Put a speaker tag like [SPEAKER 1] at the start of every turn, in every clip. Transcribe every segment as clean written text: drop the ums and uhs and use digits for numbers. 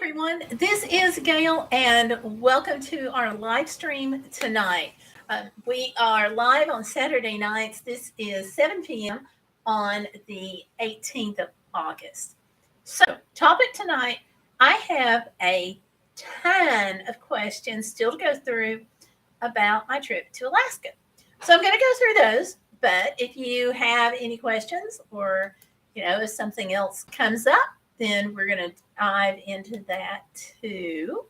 [SPEAKER 1] everyone. This is Gayle, and welcome to our live stream tonight. We are live on Saturday nights. This is 7 p.m. on the 18th of August. So, topic tonight, I have a ton of questions still to go through about my trip to Alaska. So, I'm going to go through those, but if you have any questions or if something else comes up, then we're going to dive into that too.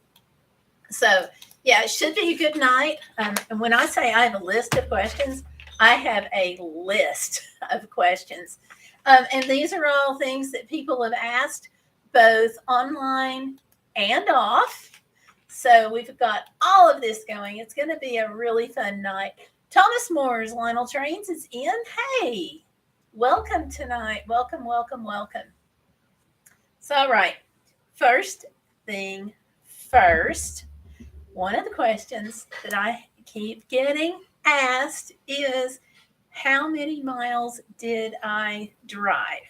[SPEAKER 1] So, yeah, it should be a good night. And when I say I have a list of questions, I have a list of questions. And these are all things that people have asked both online and off. So we've got all of this going. It's going to be a really fun night. Thomas Moore's Lionel Trains is in. Hey, welcome tonight. Welcome, welcome, welcome. So, all right, first thing first, one of the questions that I keep getting asked is, how many miles did I drive?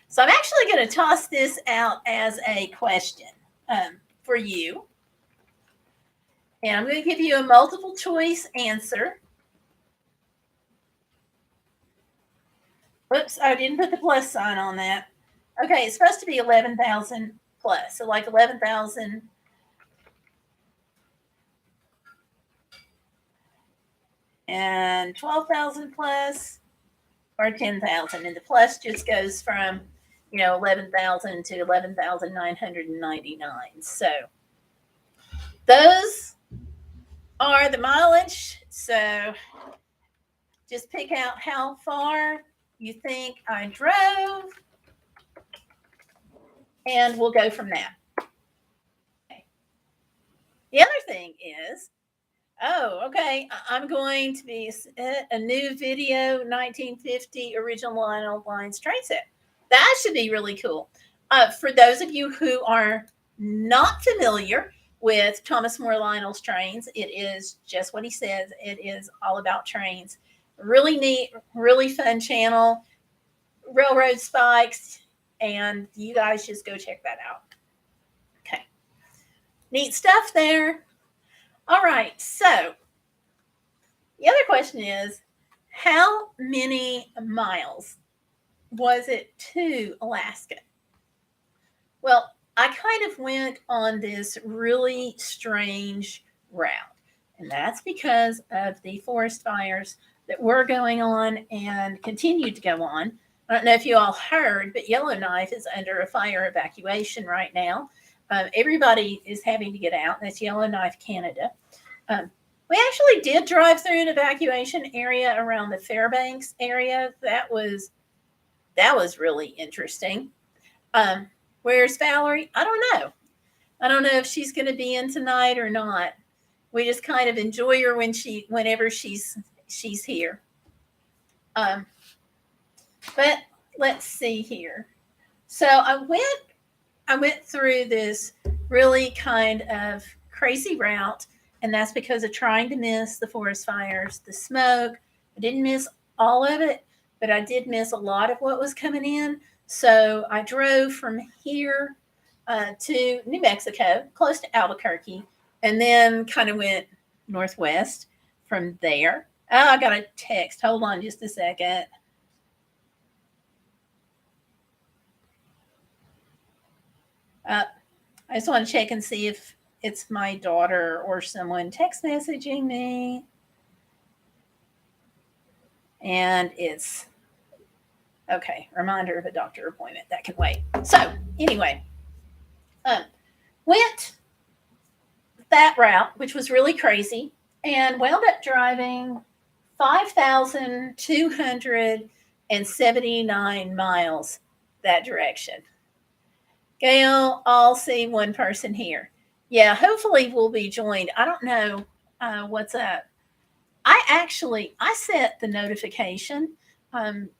[SPEAKER 1] So I'm actually going to toss this out as a question for you. And I'm going to give you a multiple choice answer. Oops, I didn't put the plus sign on that. Okay, it's supposed to be 11,000 plus. So like 11,000. And 12,000 plus or 10,000. And the plus just goes from, 11,000 to 11,999. So those are the mileage. So just pick out how far you think I drove, and we'll go from that. Okay. The other thing is, okay, I'm going to be a new video 1950 original Lionel Lines train set. That should be really cool. For those of you who are not familiar with Thomas Moore Lionel's trains, it is just what he says. It is all about trains. Really neat, really fun channel, railroad spikes, and you guys just go check that out. Okay. Neat stuff there. All right, so the other question is, how many miles was it to Alaska? Well, I kind of went on this really strange route, and that's because of the forest fires that were going on and continued to go on. I don't know if you all heard, but Yellowknife is under a fire evacuation right now. Everybody is having to get out. That's Yellowknife, Canada. We actually did drive through an evacuation area around the Fairbanks area. That was really interesting. Where's Valerie? I don't know. I don't know if she's going to be in tonight or not. We just kind of enjoy her whenever she's here. But let's see here. So I went through this really kind of crazy route, and that's because of trying to miss the forest fires, the smoke. I didn't miss all of it, but I did miss a lot of what was coming in. So I drove from here to New Mexico, close to Albuquerque, and then kind of went northwest from there. Oh, I got a text. Hold on just a second. I just want to check and see if it's my daughter or someone text messaging me. And it's, okay, reminder of a doctor appointment. That can wait. So anyway, went that route, which was really crazy, and wound up driving 5,279 miles that direction. Gayle, I'll see one person here. Yeah, hopefully we'll be joined. I don't know what's up. I set the notification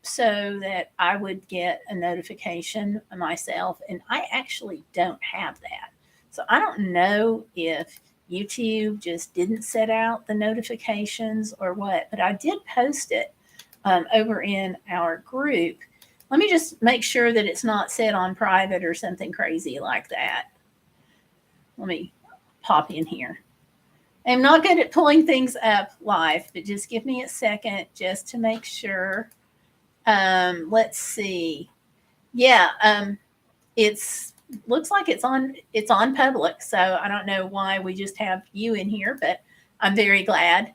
[SPEAKER 1] so that I would get a notification myself, and I actually don't have that. So I don't know if YouTube just didn't set out the notifications or what, but I did post it over in our group. Let me just make sure that it's not set on private or something crazy like that. Let me pop in here. I'm not good at pulling things up live, but just give me a second just to make sure. Let's see. Yeah, it's looks like it's on public, so I don't know why we just have you in here, but I'm very glad.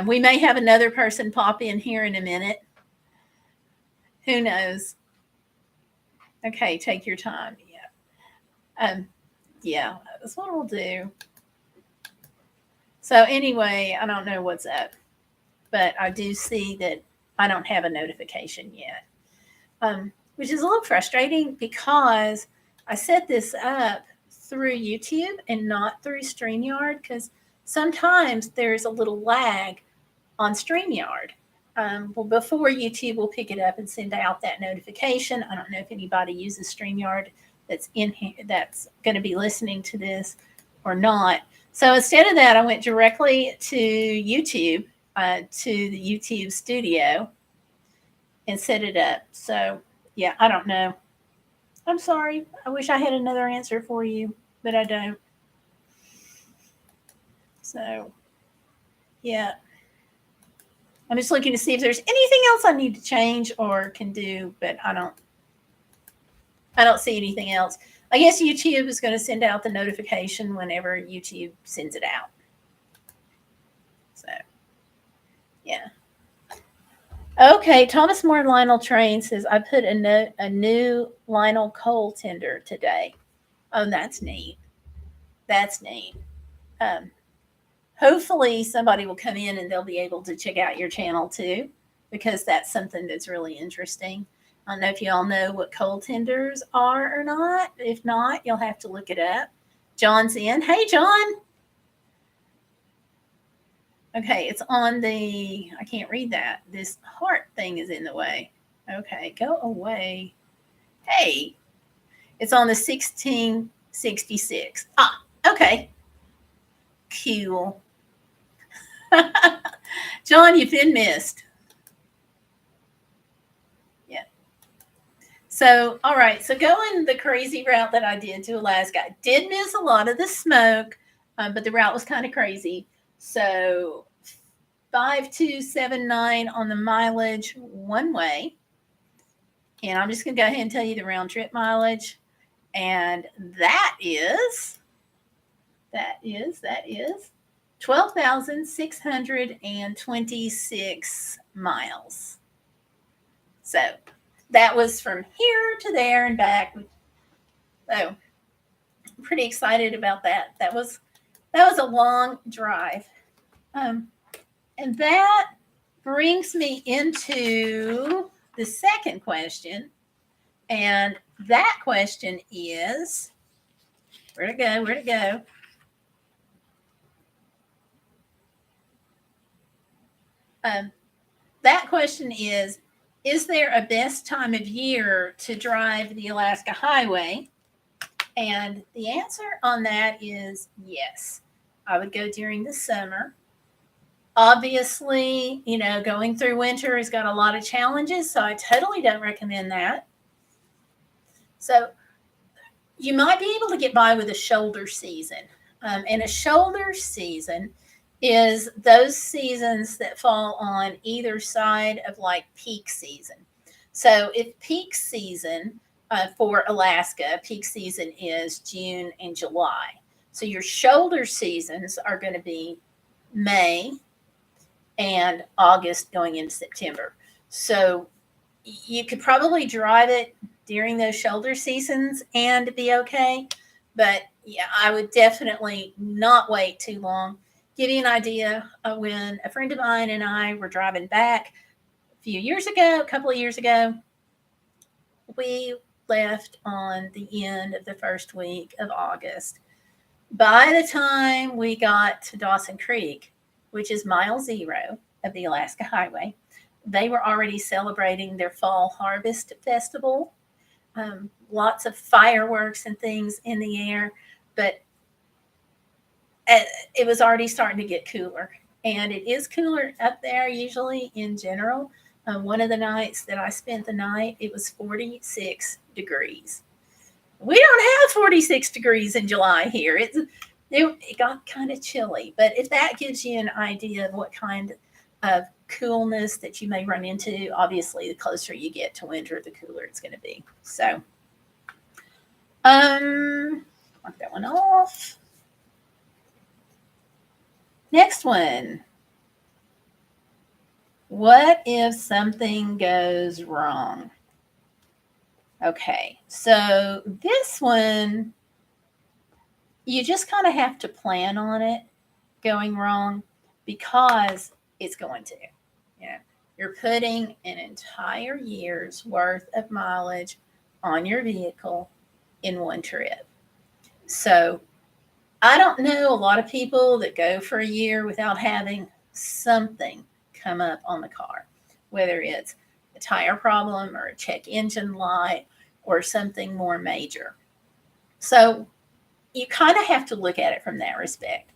[SPEAKER 1] We may have another person pop in here in a minute. Who knows? Okay, take your time. Yeah, that's what we'll do. So anyway, I don't know what's up, but I do see that I don't have a notification yet, which is a little frustrating because I set this up through YouTube and not through StreamYard because sometimes there's a little lag on StreamYard. Well, before YouTube will pick it up and send out that notification. I don't know if anybody uses StreamYard that's in here that's going to be listening to this or not. So instead of that, I went directly to YouTube, to the YouTube studio, and set it up. So yeah, I don't know. I'm sorry. I wish I had another answer for you, but I don't. So yeah. I'm just looking to see if there's anything else I need to change or can do, but I don't see anything else. I guess YouTube is going to send out the notification whenever YouTube sends it out. So, yeah. Okay, Thomas Moore Lionel Train says, I put a new Lionel coal tender today. Oh, that's neat. That's neat. Hopefully somebody will come in and they'll be able to check out your channel too, because that's something that's really interesting. I don't know if you all know what coal tenders are or not. If not, you'll have to look it up. John's in. Hey, John. Okay, it's on the, I can't read that. This heart thing is in the way. Okay, go away. Hey, it's on the 1666. Ah, okay. Cool. John, you've been missed. Yeah. So, all right. So going the crazy route that I did to Alaska, I did miss a lot of the smoke, but the route was kind of crazy. So 5279 on the mileage one way. And I'm just going to go ahead and tell you the round trip mileage. And that is 12,626 miles. So that was from here to there and back. So I'm pretty excited about that. That was a long drive. And that brings me into the second question. And that question is, where'd it go? Where'd it go? That question is there a best time of year to drive the Alaska Highway? And the answer on that is yes. I would go during the summer. Obviously, going through winter has got a lot of challenges, so I totally don't recommend that. So you might be able to get by with a shoulder season. And a shoulder season is those seasons that fall on either side of like peak season. So if peak season for Alaska, peak season is June and July. So your shoulder seasons are going to be May and August going into September. So you could probably drive it during those shoulder seasons and be okay. But yeah, I would definitely not wait too long. Give you an idea, when a friend of mine and I were driving back a couple of years ago, we left on the end of the first week of August. By the time we got to Dawson Creek, which is mile 0 of the Alaska Highway, they were already celebrating their fall harvest festival. Lots of fireworks and things in the air, but it was already starting to get cooler. And it is cooler up there usually in general. One of the nights that I spent the night, it was 46 degrees. We don't have 46 degrees in July here. It got kind of chilly, but if that gives you an idea of what kind of coolness that you may run into, obviously the closer you get to winter, the cooler it's going to be. So, mark that one off. Next one. What if something goes wrong? Okay, so this one, you just kind of have to plan on it going wrong because it's going to. You know, you're putting an entire year's worth of mileage on your vehicle in one trip. So I don't know a lot of people that go for a year without having something come up on the car, whether it's a tire problem or a check engine light or something more major. So you kind of have to look at it from that respect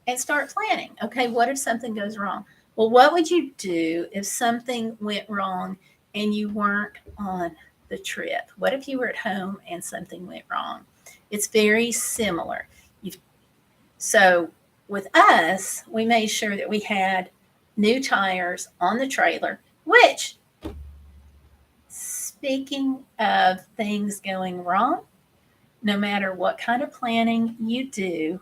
[SPEAKER 1] and start planning. Okay, what if something goes wrong? Well, what would you do if something went wrong and you weren't on the trip? What if you were at home and something went wrong? It's very similar. So with us, we made sure that we had new tires on the trailer, which, speaking of things going wrong, no matter what kind of planning you do,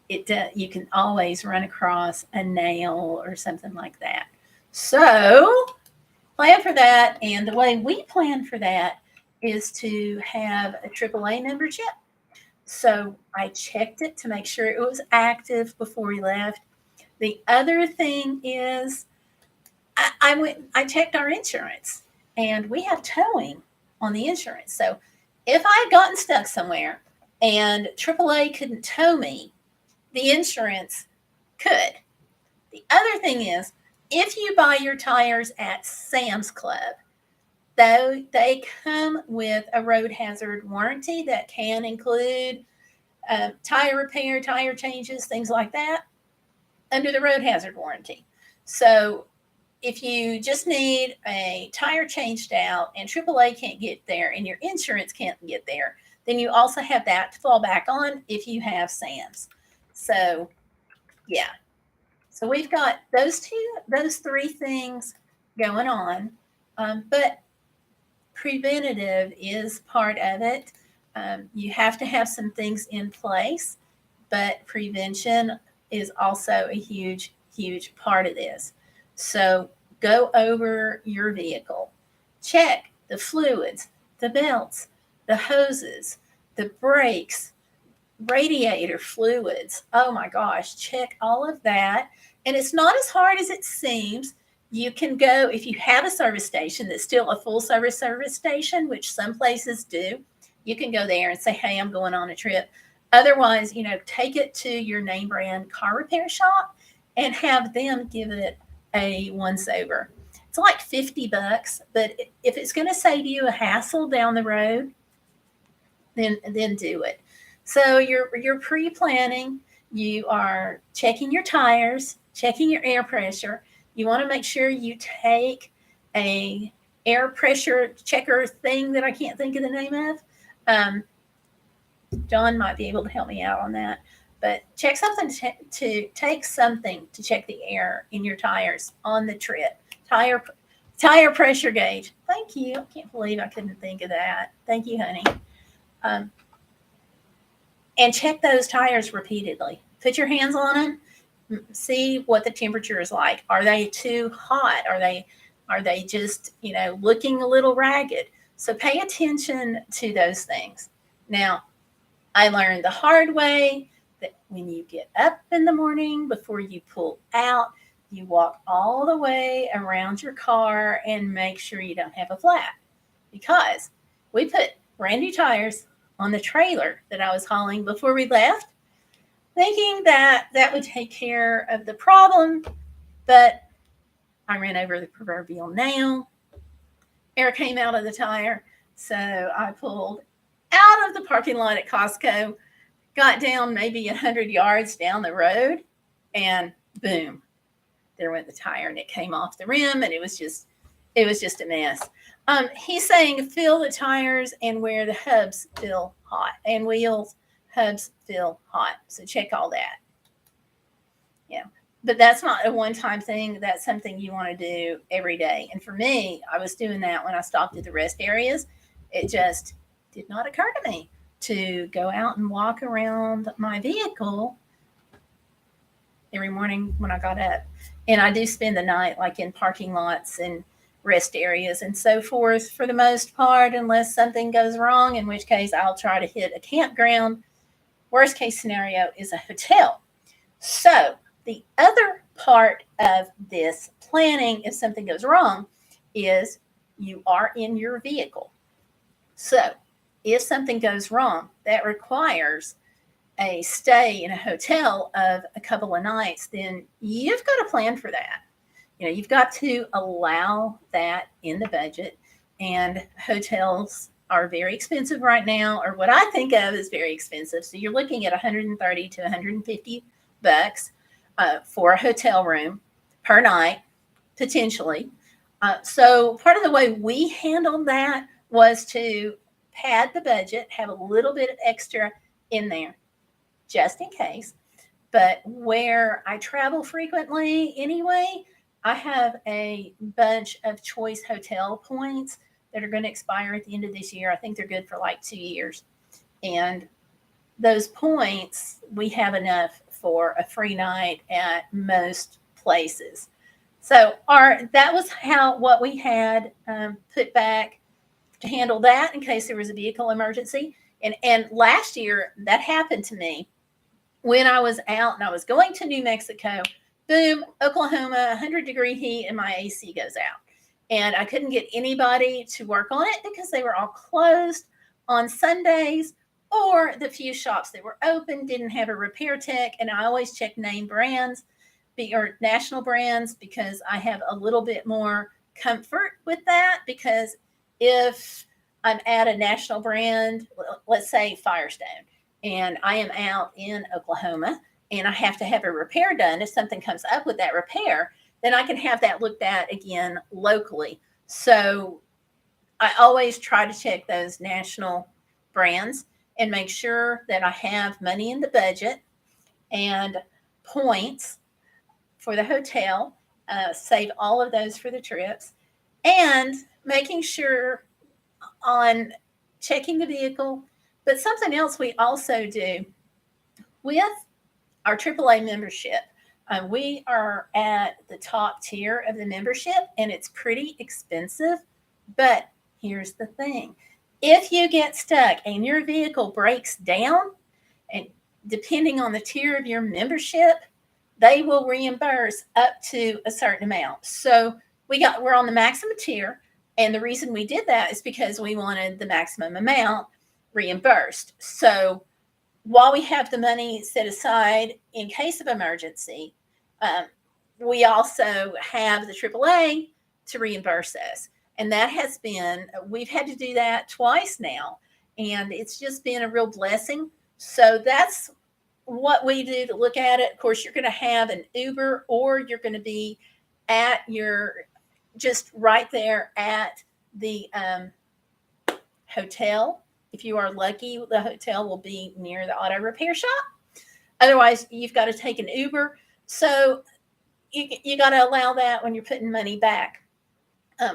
[SPEAKER 1] you can always run across a nail or something like that. So plan for that. And the way we plan for that is to have a AAA membership. So I checked it to make sure it was active before we left. The other thing is I checked our insurance and we have towing on the insurance. So if I had gotten stuck somewhere and AAA couldn't tow me, the insurance could. The other thing is, if you buy your tires at Sam's Club, though they come with a road hazard warranty that can include tire repair, tire changes, things like that, under the road hazard warranty. So if you just need a tire changed out and AAA can't get there and your insurance can't get there, then you also have that to fall back on if you have Sam's. So, yeah. So we've got those three things going on, but preventative is part of it. You have to have some things in place, but prevention is also a huge, huge part of this. So go over your vehicle, check the fluids, the belts, the hoses, the brakes, radiator fluids. Oh my gosh, check all of that. And it's not as hard as it seems. You can go, if you have a service station that's still a full service station, which some places do, you can go there and say, hey, I'm going on a trip. Otherwise, take it to your name brand car repair shop and have them give it a once over. It's like $50, but if it's going to save you a hassle down the road, then do it. So you're pre-planning, you are checking your tires, checking your air pressure. You want to make sure you take a air pressure checker thing that I can't think of the name of. John might be able to help me out on that. But check something to take something to check the air in your tires on the trip. Tire pressure gauge. Thank you. I can't believe I couldn't think of that. Thank you, honey. And check those tires repeatedly. Put your hands on them. See what the temperature is like. Are they too hot? Are they just, looking a little ragged? So pay attention to those things. Now, I learned the hard way that when you get up in the morning before you pull out, you walk all the way around your car and make sure you don't have a flat. Because we put brand new tires on the trailer that I was hauling before we left, thinking that would take care of the problem, but I ran over the proverbial nail. Air came out of the tire, so I pulled out of the parking lot at Costco, got down maybe 100 yards down the road, and boom, there went the tire, and it came off the rim, and it was just a mess. He's saying fill the tires and where the hubs feel hot and wheels hubs feel hot. So check all that. Yeah. But that's not a one-time thing. That's something you want to do every day. And for me, I was doing that when I stopped at the rest areas. It just did not occur to me to go out and walk around my vehicle every morning when I got up. And I do spend the night like in parking lots and rest areas and so forth for the most part, unless something goes wrong, in which case I'll try to hit a campground. Worst case scenario is a hotel. So the other part of this planning, if something goes wrong, is you are in your vehicle. So if something goes wrong, that requires a stay in a hotel of a couple of nights, then you've got to plan for that. You've got to allow that in the budget. And hotels are very expensive right now, or what I think of as very expensive. So you're looking at $130 to $150 for a hotel room per night, potentially. So part of the way we handled that was to pad the budget, have a little bit of extra in there, just in case. But where I travel frequently anyway, I have a bunch of choice hotel points that are going to expire at the end of this year. I think they're good for like 2 years. And those points, we have enough for a free night at most places. So that was what we had put back to handle that in case there was a vehicle emergency. And last year that happened to me when I was out and I was going to New Mexico. Boom, Oklahoma, 100-degree heat, and my AC goes out. And I couldn't get anybody to work on it because they were all closed on Sundays, or the few shops that were open didn't have a repair tech. And I always check name brands or national brands because I have a little bit more comfort with that. Because if I'm at a national brand, let's say Firestone, and I am out in Oklahoma and I have to have a repair done, if something comes up with that repair, then I can have that looked at again locally. So I always try to check those national brands and make sure that I have money in the budget and points for the hotel, save all of those for the trips, and making sure on checking the vehicle. But something else we also do with our AAA membership, we are at the top tier of the membership, and it's pretty expensive. But here's the thing. If you get stuck and your vehicle breaks down, and depending on the tier of your membership, they will reimburse up to a certain amount. So we're on the maximum tier. And the reason we did that is because we wanted the maximum amount reimbursed. So while we have the money set aside in case of emergency, we also have the AAA to reimburse us. And that we've had to do that twice now. And it's just been a real blessing. So that's what we do to look at it. Of course, you're going to have an Uber, or you're going to be just right there at the hotel. If you are lucky, the hotel will be near the auto repair shop. Otherwise, you've got to take an Uber. So you got to allow that when you're putting money back,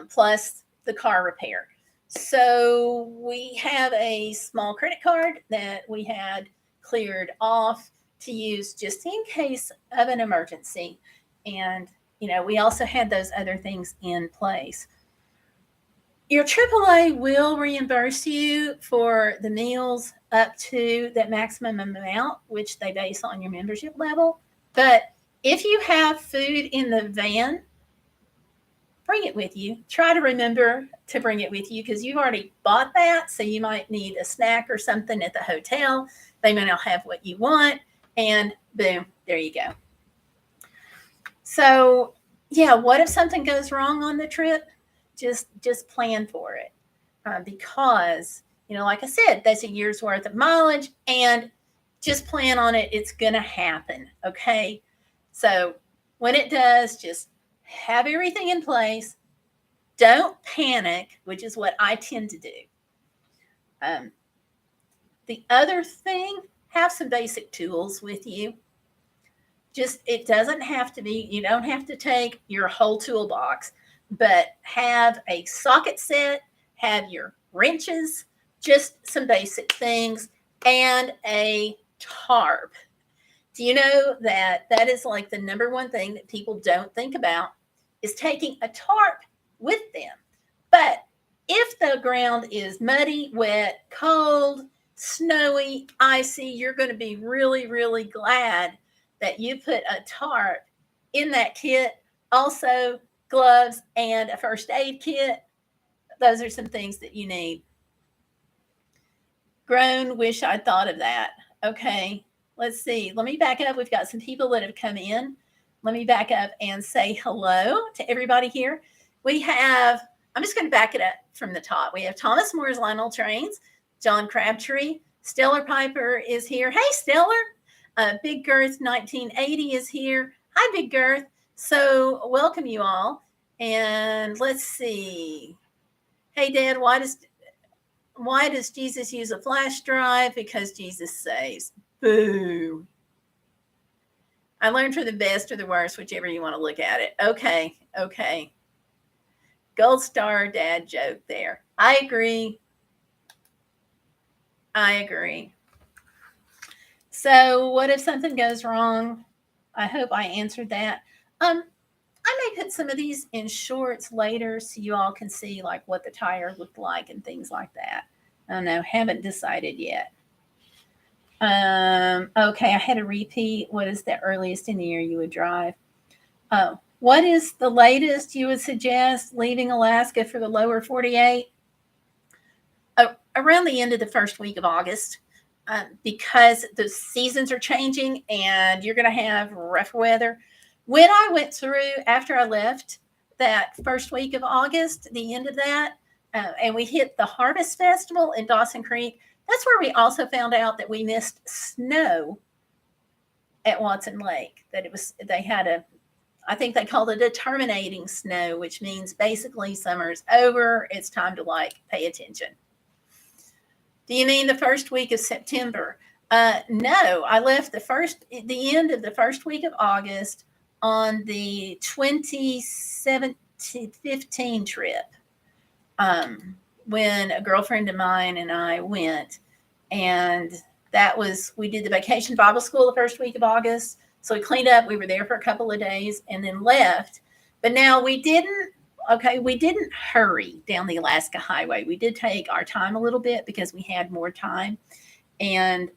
[SPEAKER 1] plus the car repair. So we have a small credit card that we had cleared off to use just in case of an emergency. And, we also had those other things in place. Your AAA will reimburse you for the meals up to that maximum amount, which they base on your membership level. But if you have food in the van, bring it with you. Try to remember to bring it with you because you've already bought that. So you might need a snack or something at the hotel. They may not have what you want. And boom, there you go. So, yeah, what if something goes wrong on the trip? Just plan for it because, like I said, that's a year's worth of mileage, and just plan on it. It's going to happen. Okay. So when it does, just have everything in place, Don't panic, which is what I tend to do. The other thing, have some basic tools with you. Just, it doesn't have to be, you don't have to take your whole toolbox, but have a socket set, have your wrenches, just some basic things, and a tarp. Do you know that that is like the number one thing that people don't think about is taking a tarp with them? But if the ground is muddy, wet, cold, snowy, icy, you're going to be really, really glad that you put a tarp in that kit. Also, gloves and a first aid kit. Those are some things that you need. Grown, wish I'd thought of that. Okay, let's see. Let me back up. We've got some people that have come in. Let me back up and say hello to everybody here. We have, I'm just going to back it up from the top. We have Thomas Moore's Lionel Trains, John Crabtree, Stellar Piper is here. Hey, Stellar. Big Girth 1980 is here. Hi, Big Girth. So welcome you all. And let's see. Hey, Dad, why does Jesus use a flash drive? Because Jesus saves. Boo. I learned for the best or the worst, whichever you want to look at it. Okay. Gold star dad joke there. I agree. So what if something goes wrong? I hope I answered that. I may put some of these in shorts later so you all can see like what the tire looked like and things like that. I don't know. Haven't decided yet. Okay, I had a repeat. What is the earliest in the year you would drive? Oh, what is the latest you would suggest leaving Alaska for the lower 48? Around the end of the first week of August, because the seasons are changing and you're going to have rough weather. When I went through, after I left that first week of August, the end of that, and we hit the Harvest Festival in Dawson Creek, that's where we also found out that we missed snow at Watson Lake. That they had I think they called it a terminating snow, which means basically summer's over. It's time to like pay attention. Do you mean the first week of September? No, I left the end of the first week of August on the 2015 trip. When a girlfriend of mine and I went, and we did the vacation Bible school the first week of August. So we cleaned up, we were there for a couple of days and then left. But now we didn't hurry down the Alaska Highway. We did take our time a little bit because we had more time. And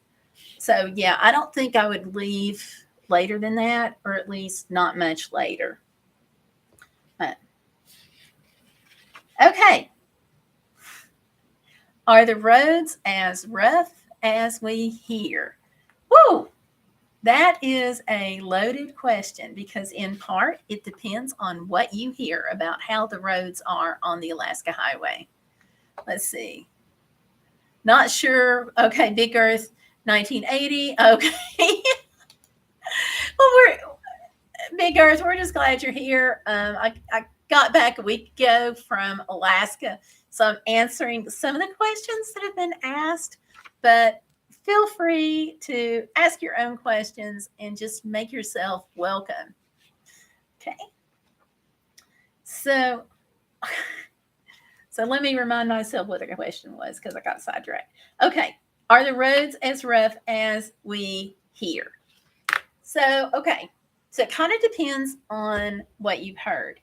[SPEAKER 1] so, yeah, I don't think I would leave later than that, or at least not much later. Okay. Are the roads as rough as we hear? Woo! That is a loaded question because in part it depends on what you hear about how the roads are on the Alaska Highway. Let's see. Not sure. Okay, Big Earth 1980. Okay. Well, Big Earth, we're just glad you're here. I got back a week ago from Alaska, so I'm answering some of the questions that have been asked, but feel free to ask your own questions and just make yourself welcome. Okay. So let me remind myself what the question was because I got sidetracked. Okay. Are the roads as rough as we hear? So, okay. So it kind of depends on what you've heard.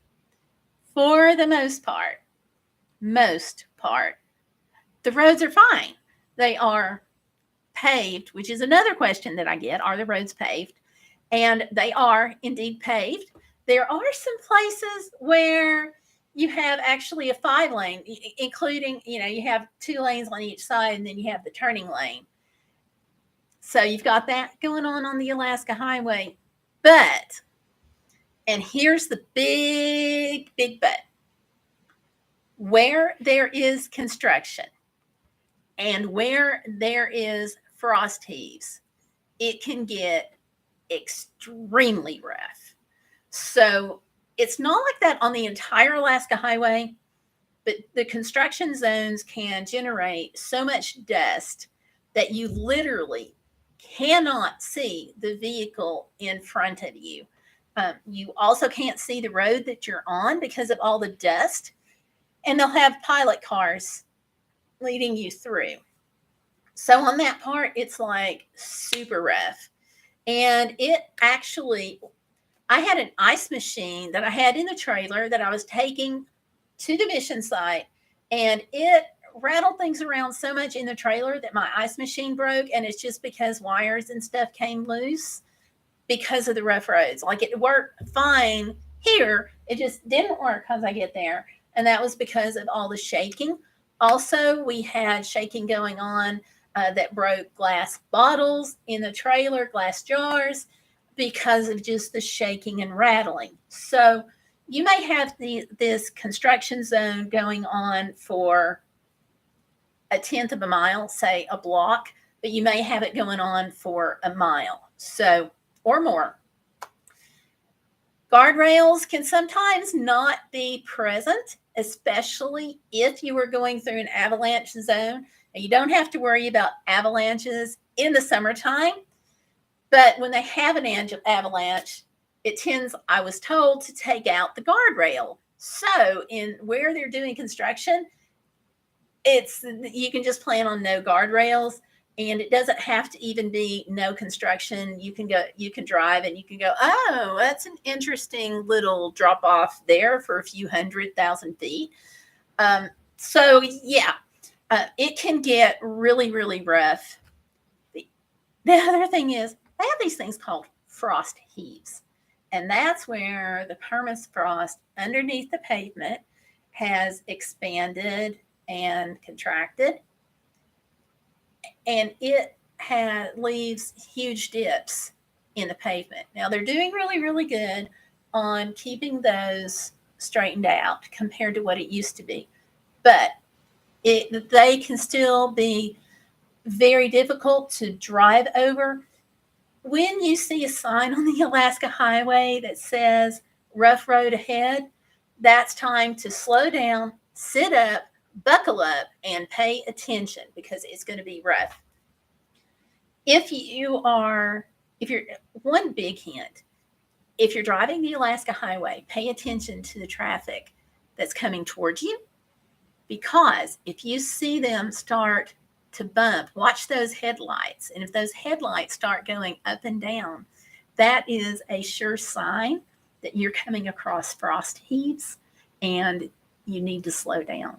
[SPEAKER 1] For the most part, the roads are fine. They are paved, which is another question that I get. Are the roads paved? And they are indeed paved. There are some places where you have actually a 5-lane, including, you have 2 lanes on each side and then you have the turning lane. So you've got that going on the Alaska Highway. But, and here's the big but, where there is construction and where there is frost heaves, it can get extremely rough. So it's not like that on the entire Alaska Highway, but the construction zones can generate so much dust that you literally cannot see the vehicle in front of you. You also can't see the road that you're on because of all the dust, and they'll have pilot cars leading you through. So on that part, it's like super rough. And it actually, I had an ice machine that I had in the trailer that I was taking to the mission site, and it rattled things around so much in the trailer that my ice machine broke. And it's just because wires and stuff came loose because of the rough roads. Like, it worked fine here, it just didn't work because I get there. And that was because of all the shaking. Also, we had shaking going on that broke glass bottles in the trailer, glass jars, because of just the shaking and rattling. So you may have this construction zone going on for a tenth of a mile, say a block, but you may have it going on for a mile, so, or more. Guardrails can sometimes not be present, especially if you are going through an avalanche zone. And you don't have to worry about avalanches in the summertime, but when they have an avalanche, it tends, I was told, to take out the guardrail. So in where they're doing construction, you can just plan on no guardrails, and it doesn't have to even be no construction. You can drive and you can go, oh, that's an interesting little drop off there for a few 100,000 feet. So yeah, it can get really, really rough. The other thing is, they have these things called frost heaves, and that's where the permafrost underneath the pavement has expanded and contracted, and it leaves huge dips in the pavement. Now, they're doing really, really good on keeping those straightened out compared to what it used to be, but they can still be very difficult to drive over. When you see a sign on the Alaska Highway that says rough road ahead, that's time to slow down, sit up, buckle up, and pay attention, because it's going to be rough. One big hint, if you're driving the Alaska Highway, pay attention to the traffic that's coming towards you, because if you see them start to bump, watch those headlights. And if those headlights start going up and down, that is a sure sign that you're coming across frost heaves and you need to slow down.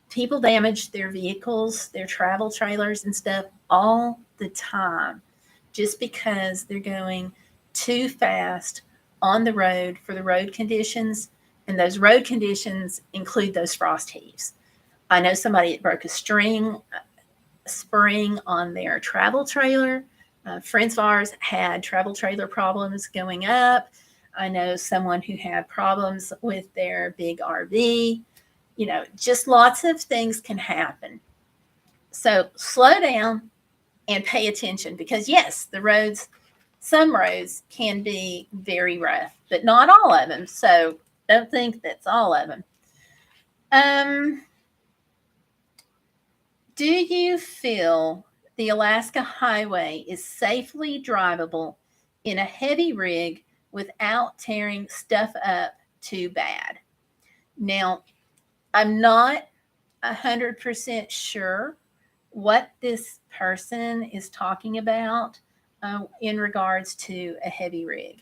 [SPEAKER 1] People damage their vehicles, their travel trailers and stuff all the time, just because they're going too fast on the road for the road conditions. And those road conditions include those frost heaves. I know somebody that broke a spring on their travel trailer. Friends of ours had travel trailer problems going up. I know someone who had problems with their big RV. Just lots of things can happen. So slow down and pay attention, because yes, some roads can be very rough, but not all of them. So don't think that's all of them. Do you feel the Alaska Highway is safely drivable in a heavy rig without tearing stuff up too bad? Now, I'm not 100% sure what this person is talking about in regards to a heavy rig.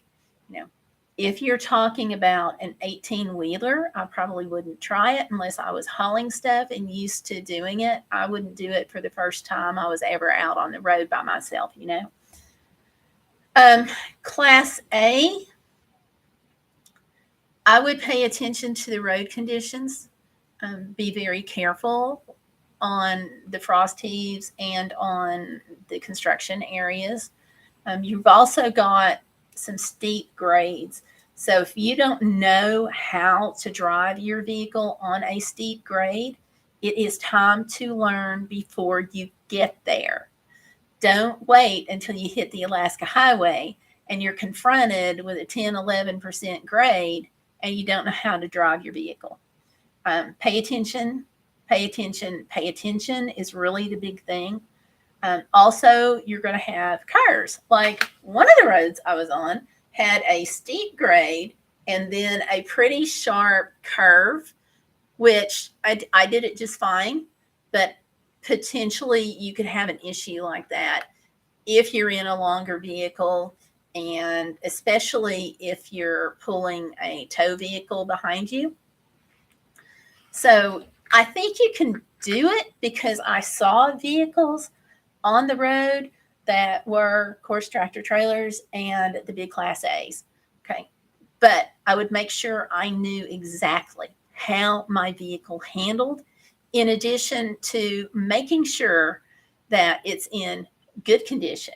[SPEAKER 1] If you're talking about an 18-wheeler, I probably wouldn't try it unless I was hauling stuff and used to doing it. I wouldn't do it for the first time I was ever out on the road by myself, Class A, I would pay attention to the road conditions. Be very careful on the frost heaves and on the construction areas. You've also got some steep grades. So if you don't know how to drive your vehicle on a steep grade, it is time to learn before you get there. Don't wait until you hit the Alaska Highway and you're confronted with a 10, 11% grade and you don't know how to drive your vehicle. Pay attention, pay attention, pay attention is really the big thing. Also, you're going to have curves. Like one of the roads I was on had a steep grade and then a pretty sharp curve, which I did it just fine. But potentially you could have an issue like that if you're in a longer vehicle, and especially if you're pulling a tow vehicle behind you. So I think you can do it because I saw vehicles on the road that were, of course, tractor trailers and the big Class A's. Okay. But I would make sure I knew exactly how my vehicle handled, in addition to making sure that it's in good condition.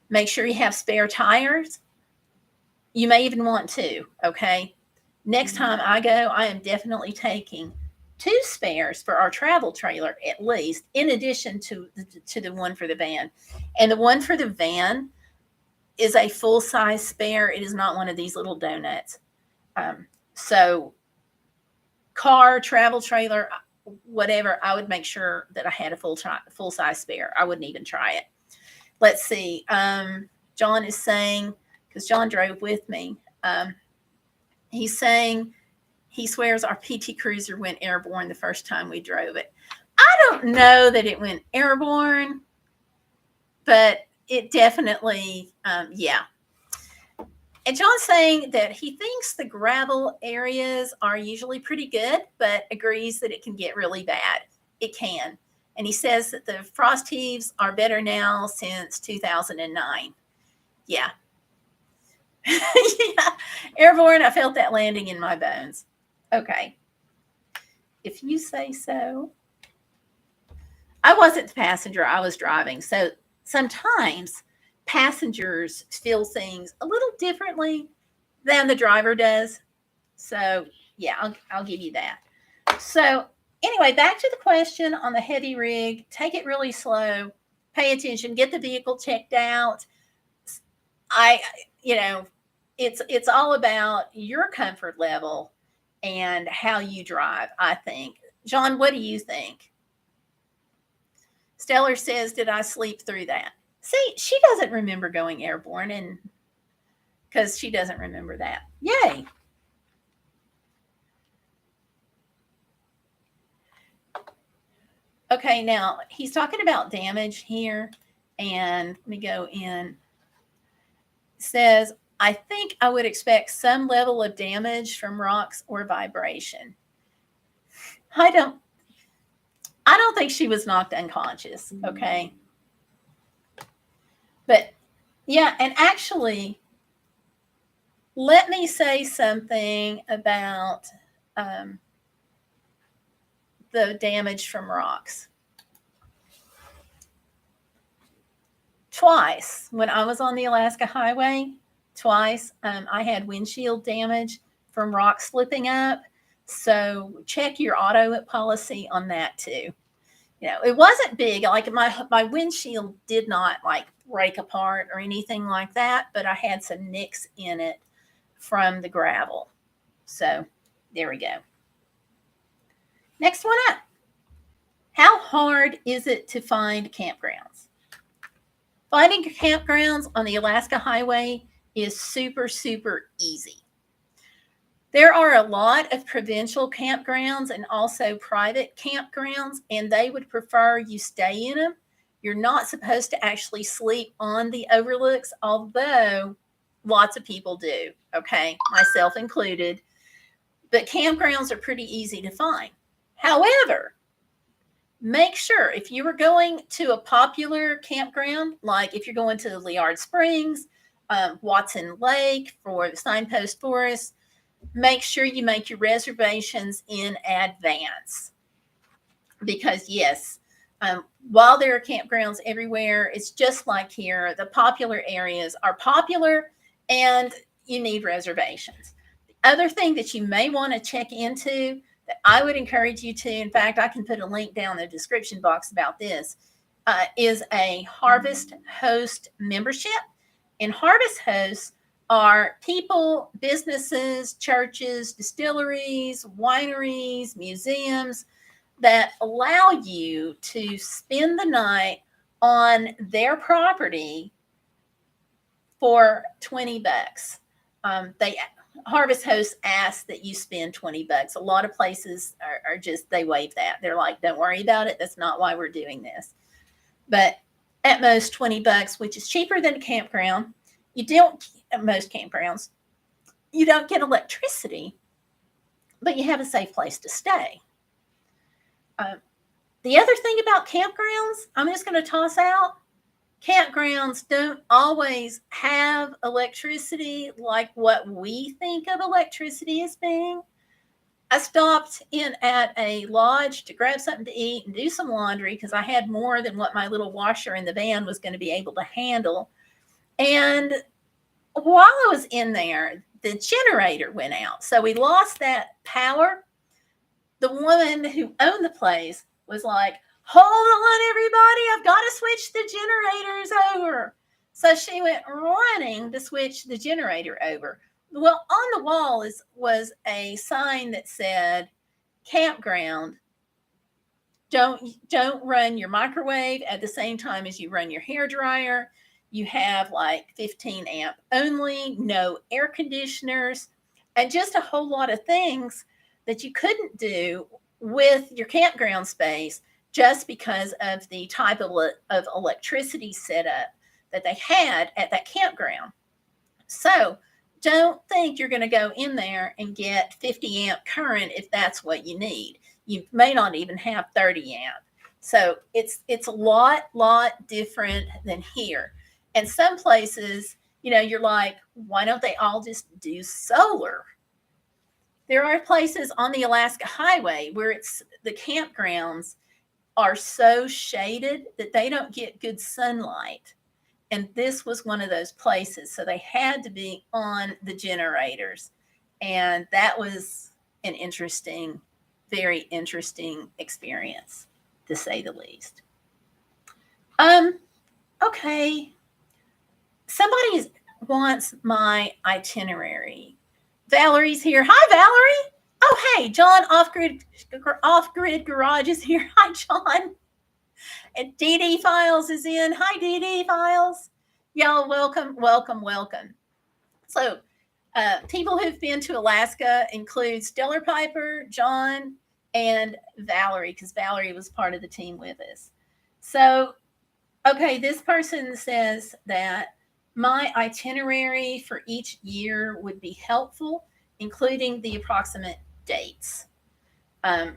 [SPEAKER 1] Make sure you have spare tires. You may even want two. Okay. Next time I go, I am definitely taking 2 spares for our travel trailer, at least, in addition to the one for the van. And the one for the van is a full-size spare. It is not one of these little donuts. So car, travel trailer, whatever, I would make sure that I had a full-size spare. I wouldn't even try it. Let's see. John is saying, because John drove with me, he's saying he swears our PT Cruiser went airborne the first time we drove it. I don't know that it went airborne, but it definitely, yeah. And John's saying that he thinks the gravel areas are usually pretty good, but agrees that it can get really bad. It can. And he says that the frost heaves are better now since 2009. Yeah. Yeah. Airborne, I felt that landing in my bones. Okay. If you say so. I wasn't the passenger. I was driving. So sometimes passengers feel things a little differently than the driver does. So yeah, I'll give you that. So anyway, back to the question on the heavy rig. Take it really slow. Pay attention. Get the vehicle checked out. It's all about your comfort level and how you drive, I think. John, what do you think? Stellar says, did I sleep through that? See, she doesn't remember going airborne, and because she doesn't remember that. Yay. Okay, now he's talking about damage here, and let me go in. It says, I think I would expect some level of damage from rocks or vibration. I don't think she was knocked unconscious, okay? But yeah, and actually, let me say something about the damage from rocks. Twice, when I was on the Alaska Highway, I had windshield damage from rocks slipping up. So check your auto policy on that too. It wasn't big. Like my windshield did not like break apart or anything like that, but I had some nicks in it from the gravel. So there we go. Next one up. How hard is it to find campgrounds? Finding campgrounds on the Alaska Highway is super, super easy. There are a lot of provincial campgrounds and also private campgrounds, and they would prefer you stay in them. You're not supposed to actually sleep on the overlooks, although lots of people do, okay, myself included. But campgrounds are pretty easy to find. However, make sure if you were going to a popular campground, like if you're going to Liard Springs, Watson Lake, for the Signpost Forest, make sure you make your reservations in advance. Because yes, while there are campgrounds everywhere, it's just like here. The popular areas are popular and you need reservations. The other thing that you may want to check into that I would encourage you to, in fact, I can put a link down in the description box about this, is a Harvest Host membership. And Harvest Host are people, businesses, churches, distilleries, wineries, museums that allow you to spend the night on their property for $20. They Harvest Host asks that you spend $20. A lot of places are just, they waive that. They're like, don't worry about it. That's not why we're doing this. But at most $20, which is cheaper than a campground. You don't, at most campgrounds, you don't get electricity, but you have a safe place to stay. The other thing about campgrounds, I'm just going to toss out, campgrounds don't always have electricity like what we think of electricity as being. I stopped in at a lodge to grab something to eat and do some laundry because I had more than what my little washer in the van was going to be able to handle. And while I was in there, the generator went out. So we lost that power. The woman who owned the place was like, hold on, everybody, I've got to switch the generators over. So she went running to switch the generator over. Well, on the wall was a sign that said, campground, don't run your microwave at the same time as you run your hair dryer. You have like 15 amp only, no air conditioners, and just a whole lot of things that you couldn't do with your campground space just because of the type of electricity setup that they had at that campground. So don't think you're going to go in there and get 50 amp current if that's what you need. You may not even have 30 amp. So it's a lot different than here. And some places, you're like, why don't they all just do solar? There are places on the Alaska Highway where the campgrounds are so shaded that they don't get good sunlight. And this was one of those places. So they had to be on the generators. And that was an interesting, very interesting experience, to say the least. Okay. Somebody wants my itinerary. Valerie's here. Hi, Valerie. Oh, hey, John Off-Grid Garage is here. Hi, John. And DD Files is in. Hi, DD Files. Y'all, welcome. So, people who've been to Alaska include Stellar Piper, John, and Valerie, because Valerie was part of the team with us. So, okay, this person says that my itinerary for each year would be helpful, including the approximate dates. I'm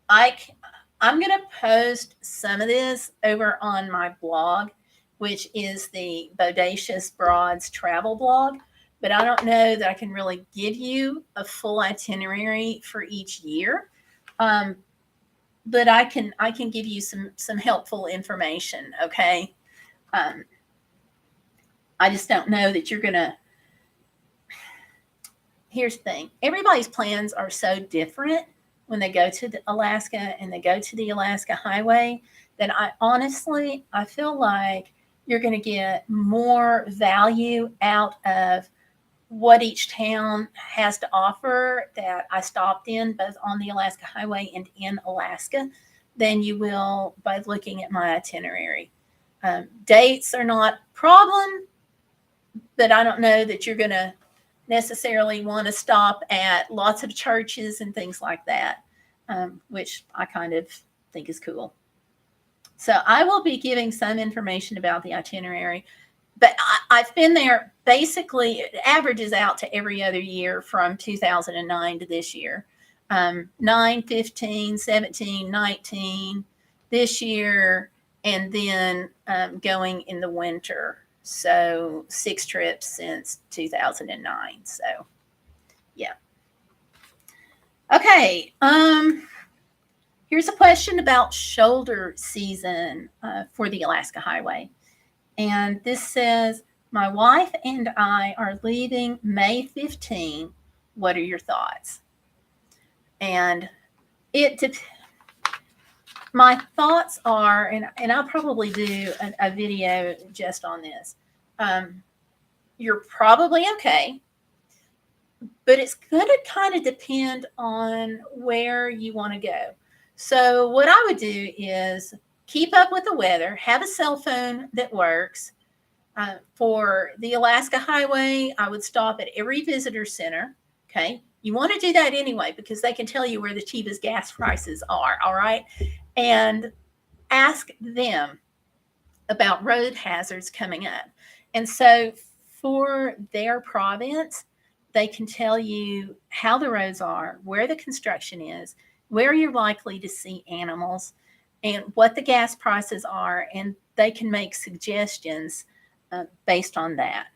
[SPEAKER 1] going to post some of this over on my blog, which is the Bodacious Broads travel blog, but I don't know that I can really give you a full itinerary for each year. But I can give you some helpful information. Okay. I just don't know that you're going to. Here's the thing. Everybody's plans are so different when they go to Alaska and they go to the Alaska Highway that I feel like you're going to get more value out of what each town has to offer that I stopped in both on the Alaska Highway and in Alaska than you will by looking at my itinerary. Dates are not a problem, but I don't know that you're going to necessarily want to stop at lots of churches and things like that, which I kind of think is cool. So I will be giving some information about the itinerary, but I've been there. Basically, it averages out to every other year from 2009 to this year. 9, 15, 17, 19 this year, and then going in the winter. So 6 trips since 2009. So, yeah. Okay. Here's a question about shoulder season for the Alaska Highway. And this says, my wife and I are leaving May 15. What are your thoughts? And my thoughts are, and I'll probably do a video just on this. you're probably okay. But it's going to kind of depend on where you want to go. So, what I would do is keep up with the weather, have a cell phone that works. For the Alaska Highway, I would stop at every visitor center. Okay. You want to do that anyway because they can tell you where the cheapest gas prices are. All right. And ask them about road hazards coming up. And so for their province, they can tell you how the roads are, where the construction is, where you're likely to see animals, and what the gas prices are. And they can make suggestions based on that.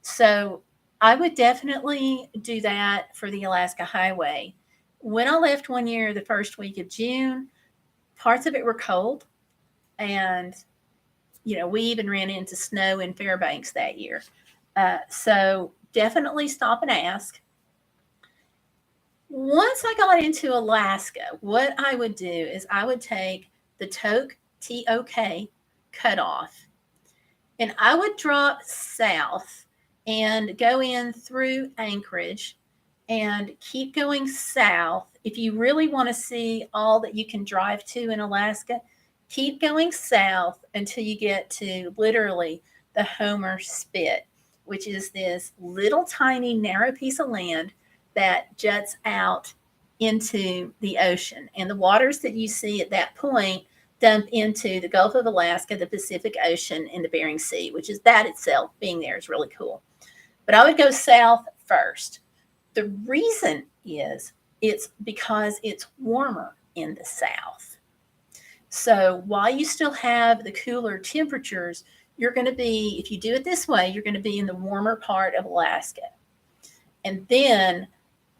[SPEAKER 1] So I would definitely do that for the Alaska Highway. When I left one year, the first week of June, parts of it were cold. And we even ran into snow in Fairbanks that year. So definitely stop and ask. Once I got into Alaska, what I would do is I would take the Tok, T-O-K, cutoff, and I would drop south and go in through Anchorage and keep going south. If you really want to see all that you can drive to in Alaska, keep going south until you get to literally the Homer Spit, which is this little tiny narrow piece of land that juts out into the ocean. And the waters that you see at that point dump into the Gulf of Alaska, the Pacific Ocean, and the Bering Sea, which is that itself being there is really cool. But I would go south first. The reason is it's because it's warmer in the south. So while you still have the cooler temperatures, you're going to be, if you do it this way, you're going to be in the warmer part of Alaska. And then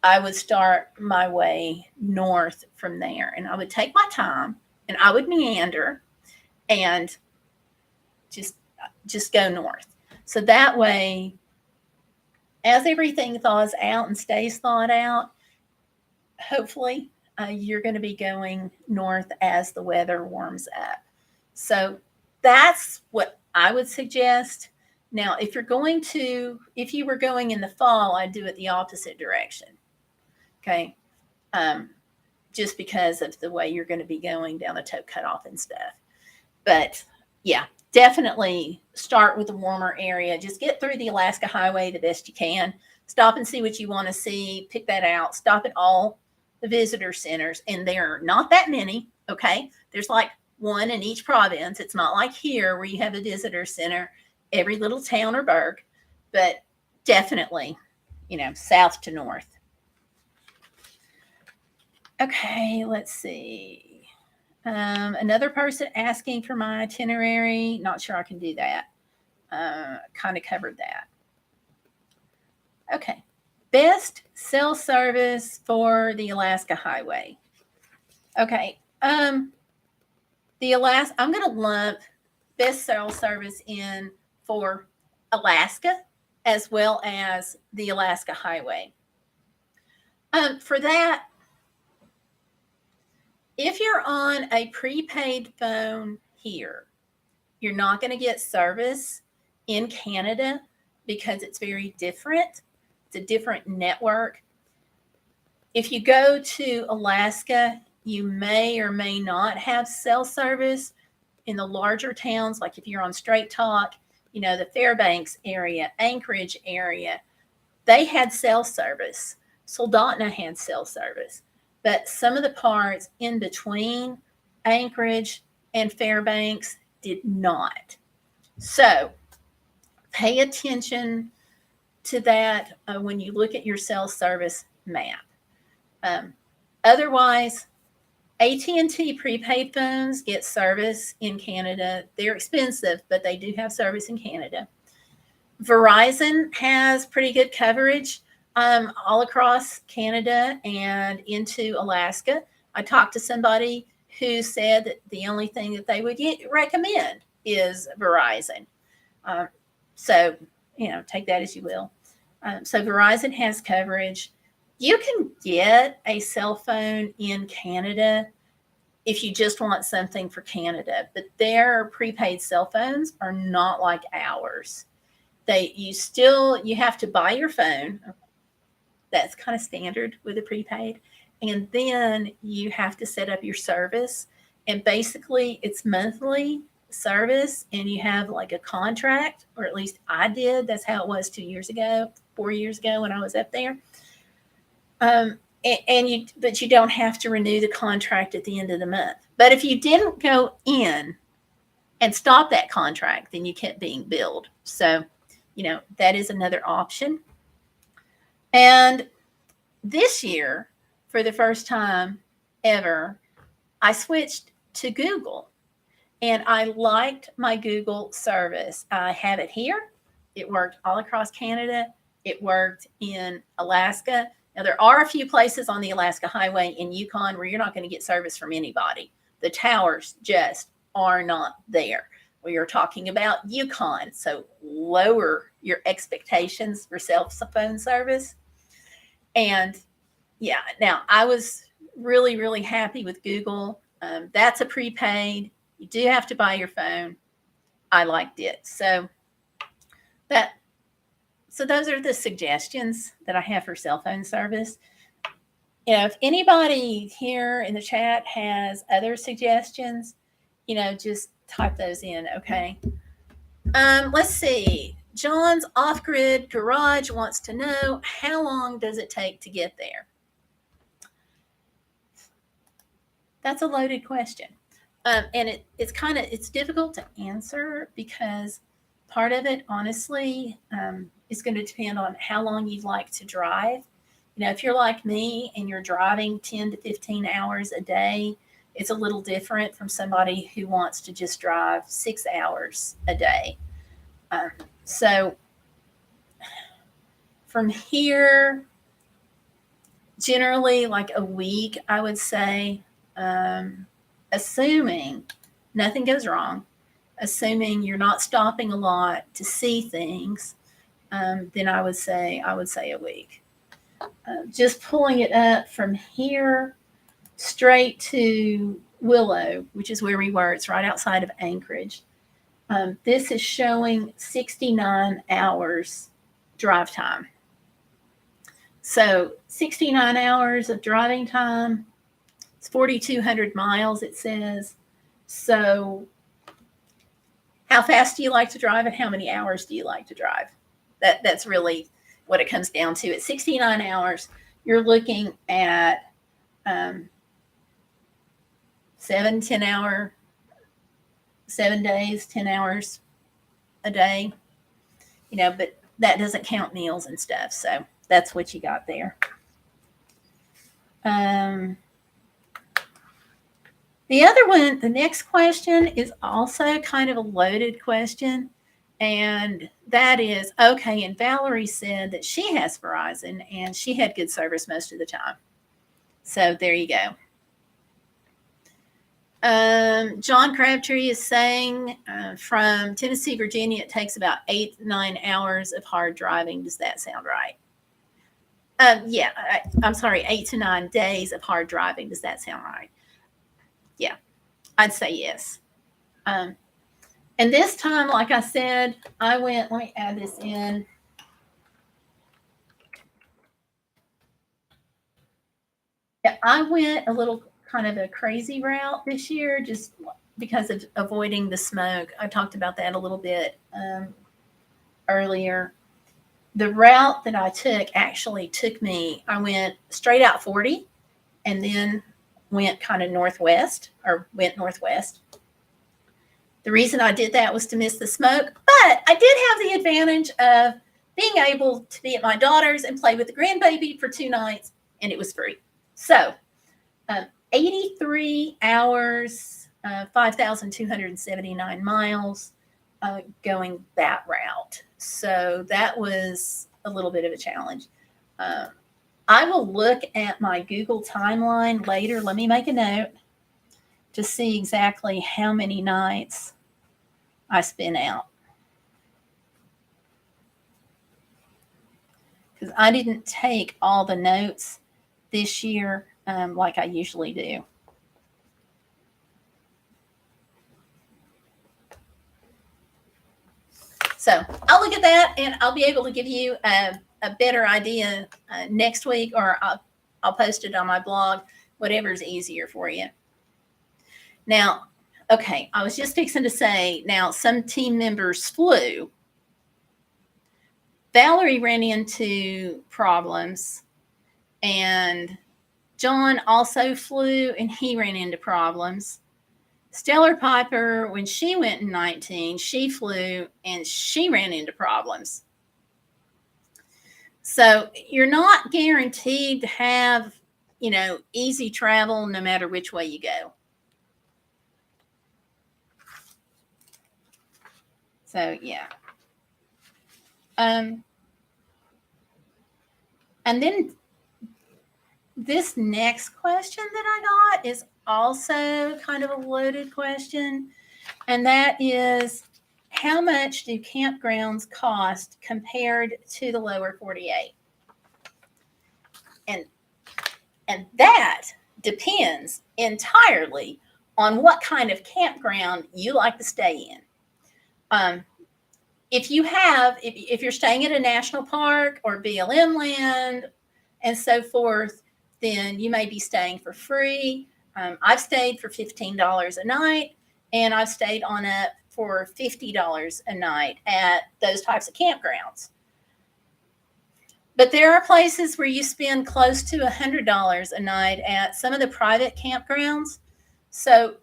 [SPEAKER 1] I would start my way north from there. And I would take my time and I would meander and just go north. So that way, as everything thaws out and stays thawed out, hopefully you're going to be going north as the weather warms up. So that's what I would suggest. Now, if you were going in the fall, I'd do it the opposite direction. Okay. Just because of the way you're going to be going down the Tok cutoff and stuff. But yeah, definitely start with a warmer area. Just get through the Alaska Highway the best you can. Stop and see what you want to see. Pick that out. Stop at all the visitor centers. And there are not that many. Okay. There's like one in each province. It's not like here where you have a visitor center, every little town or burg, but definitely, south to north. Okay, let's see. Another person asking for my itinerary. Not sure I can do that. Kind of covered that. Okay. Best cell service for the Alaska Highway. Okay. I'm going to lump best cell service in for Alaska as well as the Alaska Highway. For that, if you're on a prepaid phone here, you're not going to get service in Canada because it's very different. It's a different network. If you go to Alaska, you may or may not have cell service in the larger towns. Like if you're on Straight Talk, the Fairbanks area, Anchorage area, they had cell service. Soldotna had cell service. But some of the parts in between Anchorage and Fairbanks did not. So pay attention to that when you look at your cell service map. Otherwise, AT&T prepaid phones get service in Canada. They're expensive, but they do have service in Canada. Verizon has pretty good coverage all across Canada and into Alaska. I talked to somebody who said that the only thing that they would recommend is Verizon. So, take that as you will. So Verizon has coverage. You can get a cell phone in Canada if you just want something for Canada, but their prepaid cell phones are not like ours. You have to buy your phone. That's kind of standard with a prepaid. And then you have to set up your service. And basically, it's monthly service, and you have like a contract, or at least I did. That's how it was 2 years ago, 4 years ago when I was up there. But you don't have to renew the contract at the end of the month. But if you didn't go in and stop that contract, then you kept being billed. So, that is another option. And this year, for the first time ever, I switched to Google, and I liked my Google service. I have it here. It worked all across Canada. It worked in Alaska. Now, there are a few places on the Alaska Highway in Yukon where you're not going to get service from anybody. The towers just are not there. We are talking about Yukon, so lower your expectations for cell phone service. And yeah, now I was really, really happy with Google. That's a prepaid. You do have to buy your phone. I liked it. So those are the suggestions that I have for cell phone service. If anybody here in the chat has other suggestions, just type those in, okay? Let's see. John's off-grid garage wants to know, how long does it take to get there? That's a loaded question. And it's difficult to answer, because part of it, honestly, is going to depend on how long you'd like to drive. If you're like me and you're driving 10 to 15 hours a day, it's a little different from somebody who wants to just drive 6 hours a day. So from here, generally like a week, I would say, assuming nothing goes wrong, assuming you're not stopping a lot to see things, then I would say a week. Just pulling it up from here straight to Willow, which is where we were. It's right outside of Anchorage. This is showing 69 hours drive time. So 69 hours of driving time. It's 4,200 miles, it says. So how fast do you like to drive, and how many hours do you like to drive? That's really what it comes down to. At 69 hours, you're looking at 7 days, 10 hours a day, but that doesn't count meals and stuff. So that's what you got there. The other one, the next question is also kind of a loaded question. And that is, okay, and Valerie said that she has Verizon and she had good service most of the time. So there you go. John Crabtree is saying from Tennessee, Virginia, it takes about 8 to 9 hours of hard driving. Does that sound right? Yeah, I'm sorry, 8 to 9 days of hard driving. Does that sound right? Yeah, I'd say yes. And this time, like I said, let me add this in. Yeah, I went a little kind of a crazy route this year just because of avoiding the smoke. I talked about that a little bit earlier. The route that I took actually I went straight out 40 and then went kind of northwest. The reason I did that was to miss the smoke, but I did have the advantage of being able to be at my daughter's and play with the grandbaby for 2 nights, and it was free. So 83 hours, 5,279 miles going that route. So that was a little bit of a challenge. I will look at my Google timeline later. Let me make a note to see exactly how many nights I spent out. Because I didn't take all the notes this year like I usually do. So I'll look at that, and I'll be able to give you a better idea next week, or I'll post it on my blog, whatever's easier for you. Now, okay, I was just fixing to say, now some team members flew. Valerie ran into problems, and John also flew, and he ran into problems. Stellar Piper, when she went in 19, she flew, and she ran into problems. So you're not guaranteed to have, easy travel no matter which way you go. So, yeah. And then this next question that I got is also kind of a loaded question. And that is, how much do campgrounds cost compared to the lower 48? And that depends entirely on what kind of campground you like to stay in. If you're staying at a national park or BLM land and so forth, then you may be staying for free. I've stayed for $15 a night, and I've stayed on up for $50 a night at those types of campgrounds. But there are places where you spend close to $100 a night at some of the private campgrounds. So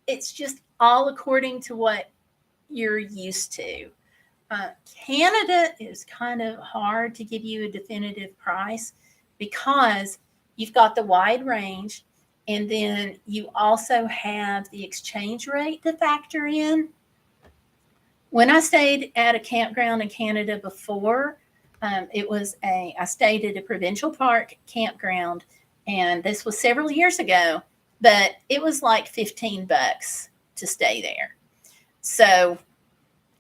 [SPEAKER 1] it's just all according to what you're used to. Canada is kind of hard to give you a definitive price because you've got the wide range, and then you also have the exchange rate to factor in. When I stayed at a campground in Canada before, I stayed at a provincial park campground, and this was several years ago, but it was like $15 to stay there. So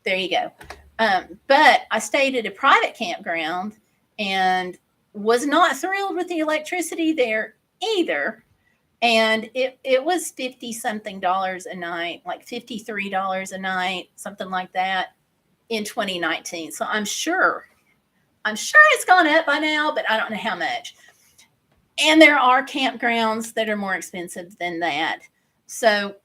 [SPEAKER 1] there you go. But I stayed at a private campground and was not thrilled with the electricity there either. And it was $50-something a night, like $53 a night, something like that in 2019. So I'm sure it's gone up by now, but I don't know how much. And there are campgrounds that are more expensive than that. So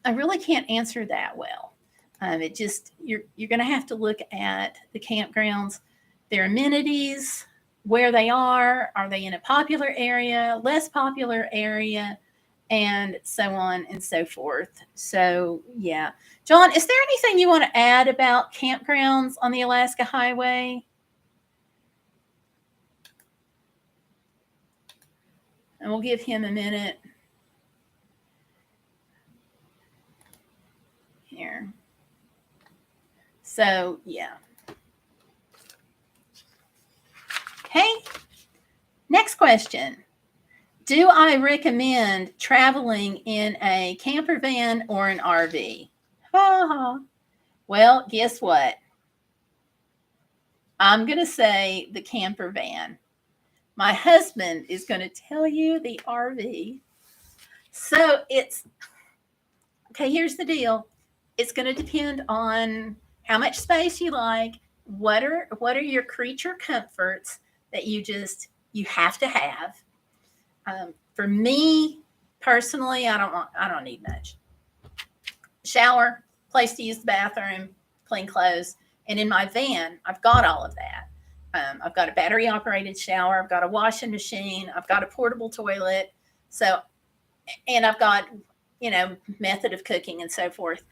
[SPEAKER 1] I really can't answer that well. You're going to have to look at the campgrounds, their amenities, where they are they in a popular area, less popular area, and so on and so forth. So, yeah. John, is there anything you want to add about campgrounds on the Alaska Highway? And we'll give him a minute here. So, yeah. Okay. Next question. Do I recommend traveling in a camper van or an RV? Well, guess what? I'm going to say the camper van. My husband is going to tell you the RV. So okay, here's the deal. It's going to depend on how much space you like. What are your creature comforts that you have to have? For me personally, I don't need much. Shower, place to use the bathroom, clean clothes, and in my van, I've got all of that. I've got a battery operated shower. I've got a washing machine. I've got a portable toilet. So, and I've got, method of cooking and so forth.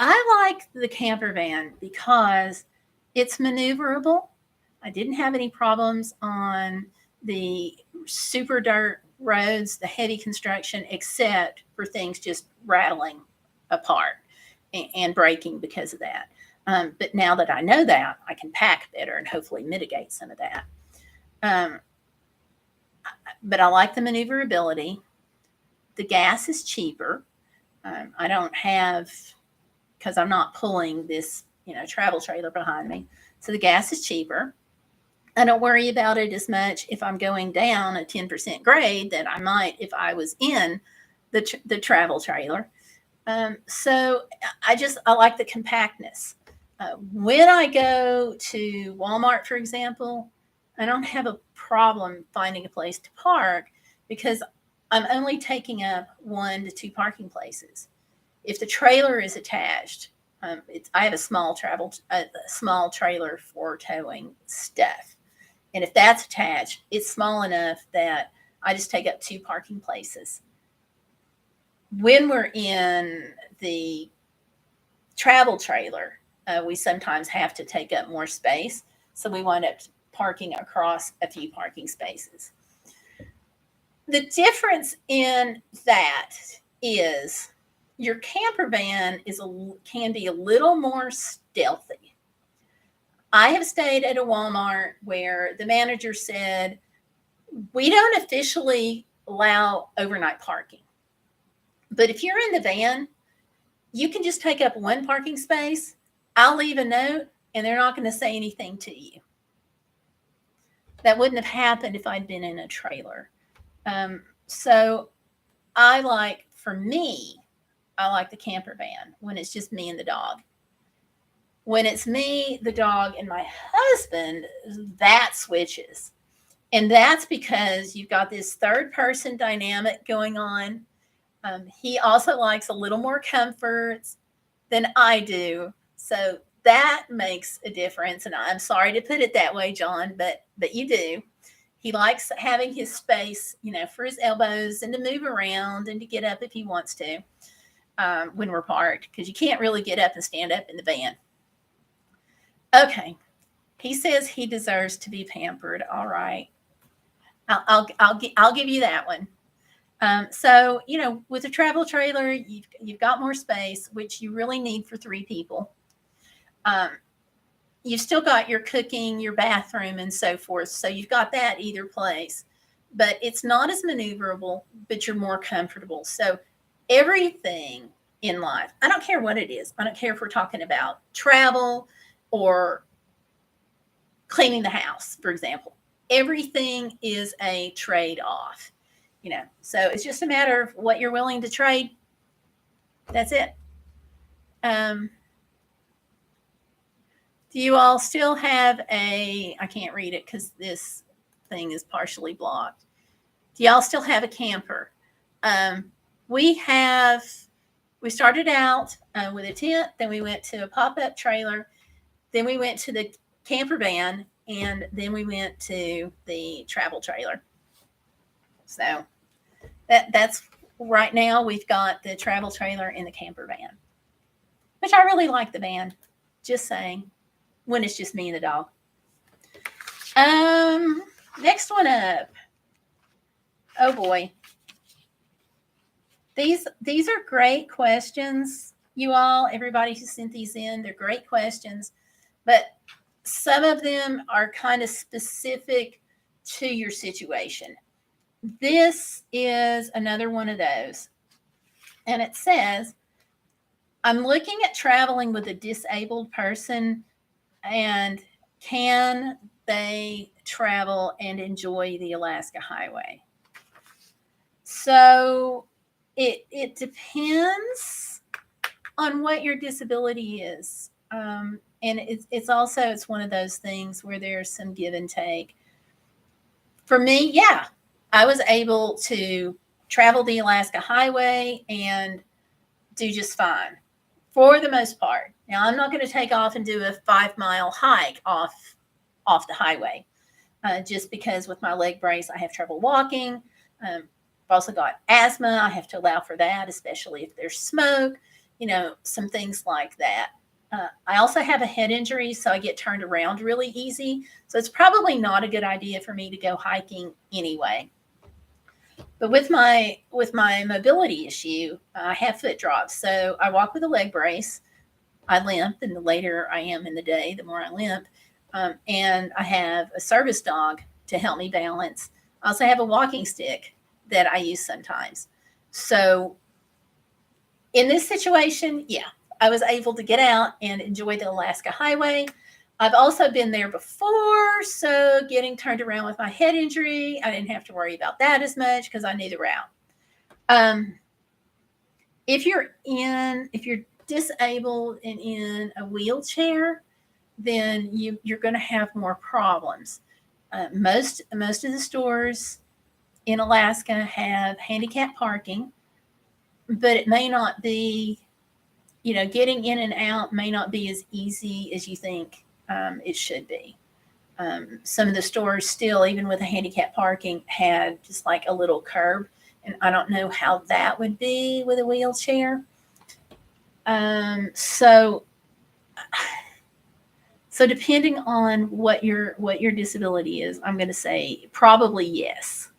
[SPEAKER 1] I like the camper van because it's maneuverable. I didn't have any problems on the super dirt roads, the heavy construction, except for things just rattling apart and breaking because of that. But now that I know that, I can pack better and hopefully mitigate some of that. But I like the maneuverability. The gas is cheaper. I don't have, because I'm not pulling this, travel trailer behind me. So the gas is cheaper. I don't worry about it as much if I'm going down a 10% grade that I might if I was in the travel trailer. So I like the compactness. When I go to Walmart, for example, I don't have a problem finding a place to park because I'm only taking up 1 to 2 parking places. If the trailer is attached, I have a small trailer for towing stuff, and if that's attached, it's small enough that I just take up 2 parking places. When we're in the travel trailer, we sometimes have to take up more space, so we wind up parking across a few parking spaces. The difference in that is your camper van can be a little more stealthy. I have stayed at a Walmart where the manager said, we don't officially allow overnight parking, but if you're in the van, you can just take up 1 parking space. I'll leave a note and they're not going to say anything to you. That wouldn't have happened if I'd been in a trailer. So for me, I like the camper van when it's just me and the dog. When it's me, the dog, and my husband, that switches. And that's because you've got this third person dynamic going on. He also likes a little more comforts than I do. So that makes a difference. And I'm sorry to put it that way, John, but you do. He likes having his space, for his elbows and to move around and to get up if he wants to when we're parked, because you can't really get up and stand up in the van. Okay. He says he deserves to be pampered. All right. I'll give you that one. So, with a travel trailer, you've got more space, which you really need for 3 people. You've still got your cooking, your bathroom, and so forth. So you've got that either place, but it's not as maneuverable, but you're more comfortable. So everything in life, I don't care what it is. I don't care if we're talking about travel or cleaning the house, for example. Everything is a trade-off, So it's just a matter of what you're willing to trade. That's it. Do you all still have I can't read it because this thing is partially blocked. Do y'all still have a camper? We started out with a tent, then we went to a pop-up trailer, then we went to the camper van, and then we went to the travel trailer. So that's right now we've got the travel trailer and the camper van, which I really like the van, just saying, when it's just me and the dog. Next one up. Oh boy. These are great questions, you all. Everybody who sent these in, they're great questions, but some of them are kind of specific to your situation. This is another one of those. And it says, I'm looking at traveling with a disabled person, and can they travel and enjoy the Alaska Highway? So it depends on what your disability is. And it's one of those things where there's some give and take. For me, yeah, I was able to travel the Alaska Highway and do just fine for the most part. Now, I'm not going to take off and do a 5-mile hike off the highway just because with my leg brace, I have trouble walking. I've also got asthma. I have to allow for that, especially if there's smoke, some things like that. I also have a head injury, so I get turned around really easy. So it's probably not a good idea for me to go hiking anyway. But with my mobility issue, I have foot drops. So I walk with a leg brace. I limp, and the later I am in the day, the more I limp. And I have a service dog to help me balance. I also have a walking stick that I use sometimes. So in this situation, yeah, I was able to get out and enjoy the Alaska Highway. I've also been there before, so getting turned around with my head injury, I didn't have to worry about that as much because I knew the route. if you're disabled and in a wheelchair, then you're going to have more problems. Most of the stores in Alaska have handicap parking, but it may not be, getting in and out may not be as easy as you think it should be. Some of the stores still, even with a handicap parking, had just like a little curb, and I don't know how that would be with a wheelchair. So depending on what your disability is, I'm going to say probably yes,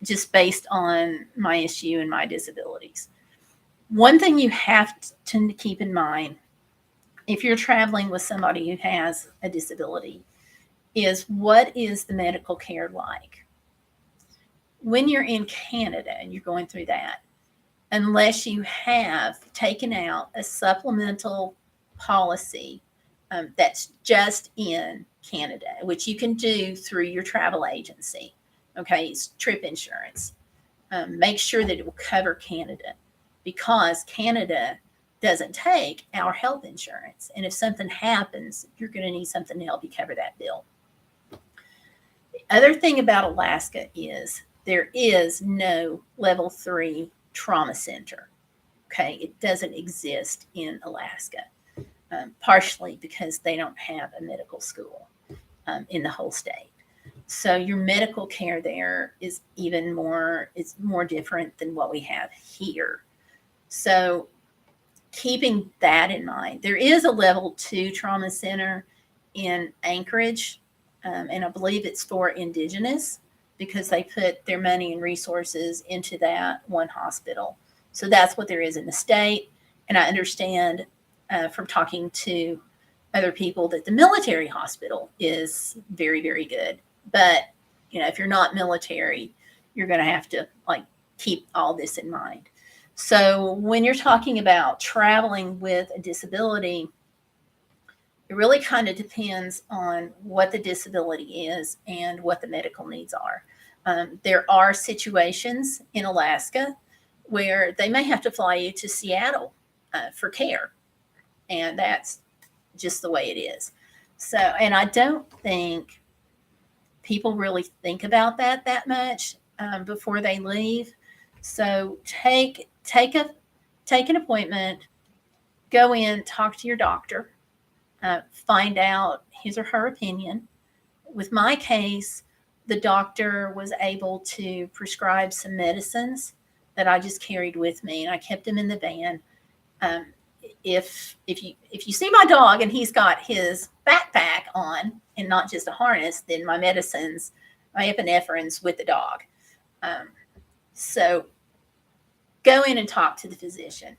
[SPEAKER 1] just based on my issue and my disabilities. One thing you have to keep in mind if you're traveling with somebody who has a disability is, what is the medical care like? When you're in Canada and you're going through that, unless you have taken out a supplemental policy that's just in Canada, which you can do through your travel agency. Okay, it's trip insurance. Make sure that it will cover Canada, because Canada doesn't take our health insurance. And if something happens, you're going to need something to help you cover that bill. The other thing about Alaska is there is no level 3 trauma center. Okay, it doesn't exist in Alaska, partially because they don't have a medical school in the whole state. So your medical care there is it's more different than what we have here. So keeping that in mind, there is a level 2 trauma center in Anchorage, and I believe it's for Indigenous, because they put their money and resources into that one hospital. So that's what there is in the state. And I understand from talking to other people that the military hospital is very, very good. But, if you're not military, you're going to have to keep all this in mind. So when you're talking about traveling with a disability, it really kind of depends on what the disability is and what the medical needs are. There are situations in Alaska where they may have to fly you to Seattle for care. And that's just the way it is. So, and I don't think people really think about that much before they leave. So take an appointment, go in, talk to your doctor, find out his or her opinion. With my case, the doctor was able to prescribe some medicines that I just carried with me, and I kept them in the van. If you see my dog and he's got his backpack on and not just a harness, then my medicines, my epinephrine's with the dog. So go in and talk to the physician.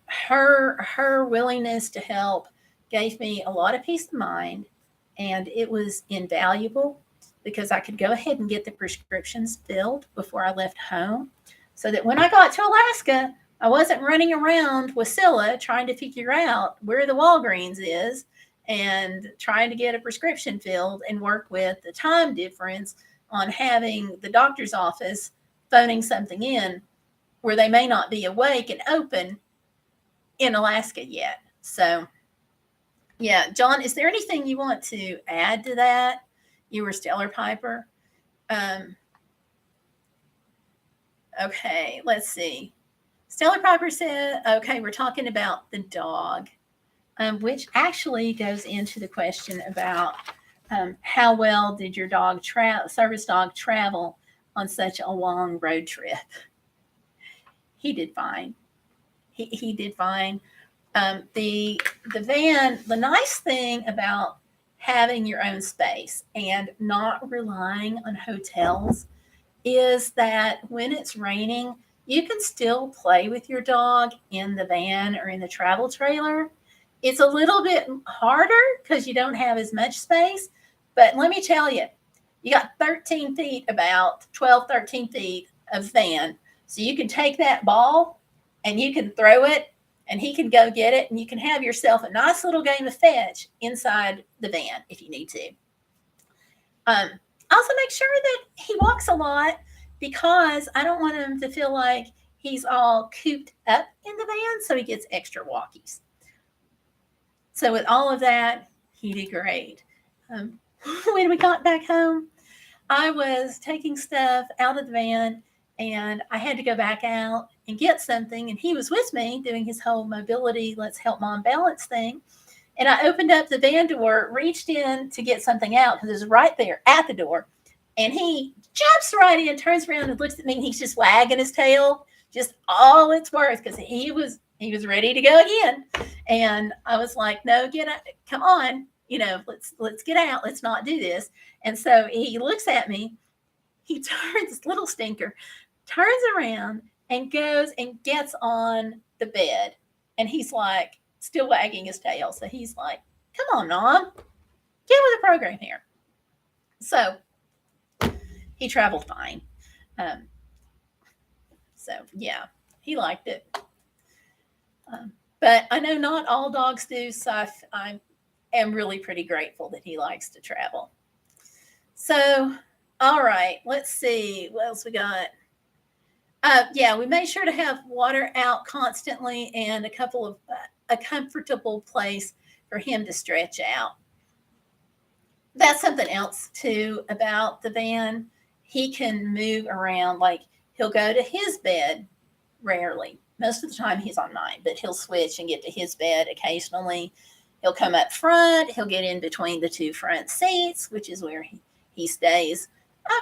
[SPEAKER 1] Her willingness to help gave me a lot of peace of mind, and it was invaluable because I could go ahead and get the prescriptions filled before I left home, so that when I got to Alaska, I wasn't running around Wasilla trying to figure out where the Walgreens is and trying to get a prescription filled and work with the time difference on having the doctor's office phoning something in where they may not be awake and open in Alaska yet. So, yeah, John, is there anything you want to add to that? You were Stellar Piper. Okay, let's see. Stellar Piper said, okay, we're talking about the dog, which actually goes into the question about how well did your dog service dog travel on such a long road trip? He did fine. He did fine. The van, the nice thing about having your own space and not relying on hotels is that when it's raining, you can still play with your dog in the van or in the travel trailer. It's a little bit harder because you don't have as much space. But let me tell you, you got 13 feet, about 12, 13 feet of van. So you can take that ball and you can throw it and he can go get it, and you can have yourself a nice little game of fetch inside the van if you need to. Also make sure that he walks a lot, because I don't want him to feel like he's all cooped up in the van, so he gets extra walkies. So with all of that, he did great. When we got back home, I was taking stuff out of the van and I had to go back out and get something. And he was with me doing his whole mobility, let's help mom balance thing. And I opened up the van door, reached in to get something out because it was right there at the door. And he jumps right in, turns around and looks at me, and he's just wagging his tail, just all it's worth, because he was ready to go again. And I was like, no, get up, come on, let's get out, let's not do this. And so he looks at me, he turns, this little stinker, turns around and goes and gets on the bed. And he's like, still wagging his tail. So he's like, come on, Mom, get with the program here. So he traveled fine. So yeah, he liked it. But I know not all dogs do, so I am really pretty grateful that he likes to travel. So, all right, let's see what else we got. Yeah, we made sure to have water out constantly and a comfortable place for him to stretch out. That's something else too about the van. He can move around, like he'll go to his bed rarely. Most of the time he's on mine, but he'll switch and get to his bed occasionally. He'll come up front, he'll get in between the two front seats, which is where he stays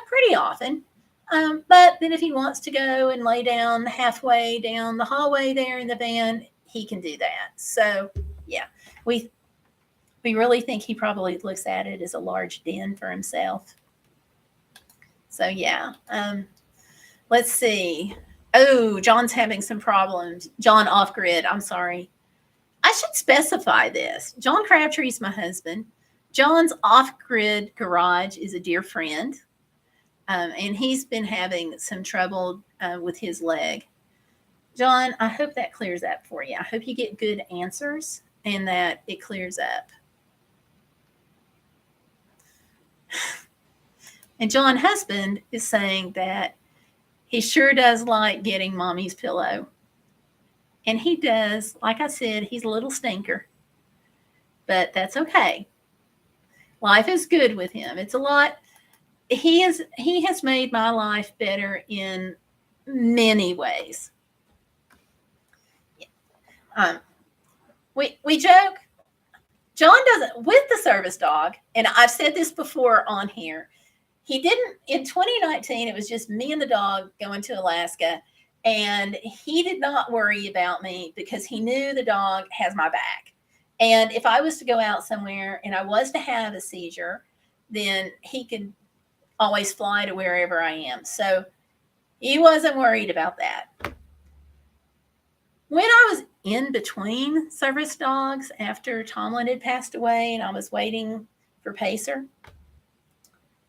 [SPEAKER 1] pretty often. But then if he wants to go and lay down halfway down the hallway there in the van, he can do that. So yeah, we really think he probably looks at it as a large den for himself. So yeah, let's see. Oh, John's having some problems. John off grid. I'm sorry. I should specify this. John Crabtree's my husband. John's off grid garage is a dear friend. And he's been having some trouble with his leg. John, I hope that clears up for you. I hope you get good answers and that it clears up. And John's husband is saying that he sure does like getting mommy's pillow. And he does. Like I said, he's a little stinker. But that's okay. Life is good with him. It's a lot. He has made my life better in many ways. We joke. John doesn't, with the service dog, and I've said this before on here, he didn't, in 2019, it was just me and the dog going to Alaska, and he did not worry about me because he knew the dog has my back. And if I was to go out somewhere and I was to have a seizure, then he could always fly to wherever I am. So he wasn't worried about that. When I was in between service dogs after Tomlin had passed away and I was waiting for Pacer,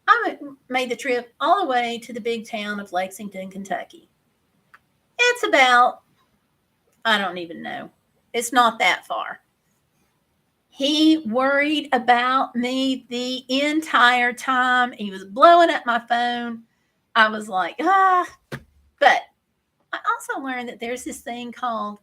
[SPEAKER 1] I made the trip all the way to the big town of Lexington, Kentucky. It's about, I don't even know. It's not that far. He worried about me the entire time. He was blowing up my phone. I was like, But I also learned that there's this thing called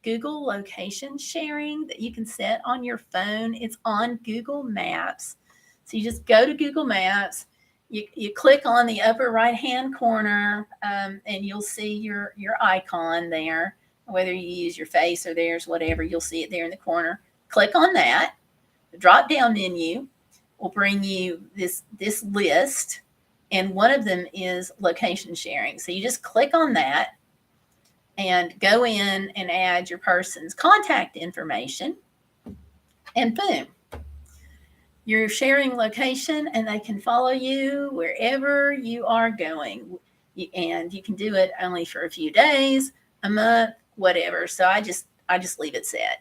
[SPEAKER 1] Google location sharing that you can set on your phone. It's on Google Maps. So you just go to Google Maps, you click on the upper right-hand corner, and you'll see your icon there. Whether you use your face or theirs, whatever, you'll see it there in the corner. Click on that. The drop-down menu will bring you this list, and one of them is location sharing. So you just click on that and go in and add your person's contact information, and boom, you're sharing location, and they can follow you wherever you are going. And you can do it only for a few days, a month, whatever. So I just leave it set,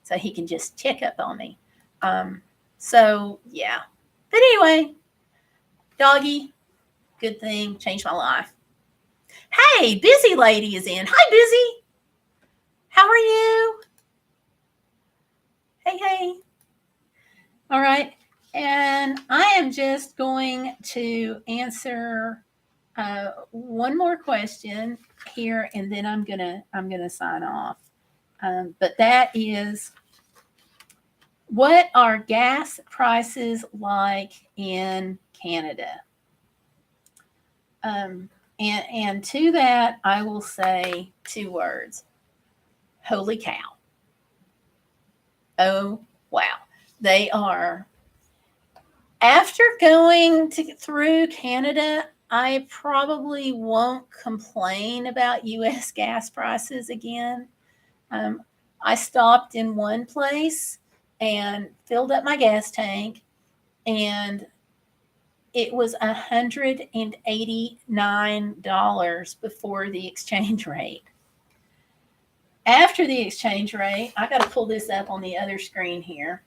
[SPEAKER 1] so he can just check up on me. So yeah. But anyway, doggy, good thing, changed my life. Hey, Busy Lady is in. Hi, Busy. How are you? Hey. All right. And I am just going to answer One more question here, and then I'm gonna sign off. But that is, what are gas prices like in Canada? And to that, I will say two words: holy cow! Oh wow, they are. After going through Canada, I probably won't complain about U.S. gas prices again. Um, I stopped in one place and filled up my gas tank, and it was $189 before the exchange rate. After the exchange rate, I got to pull this up on the other screen here.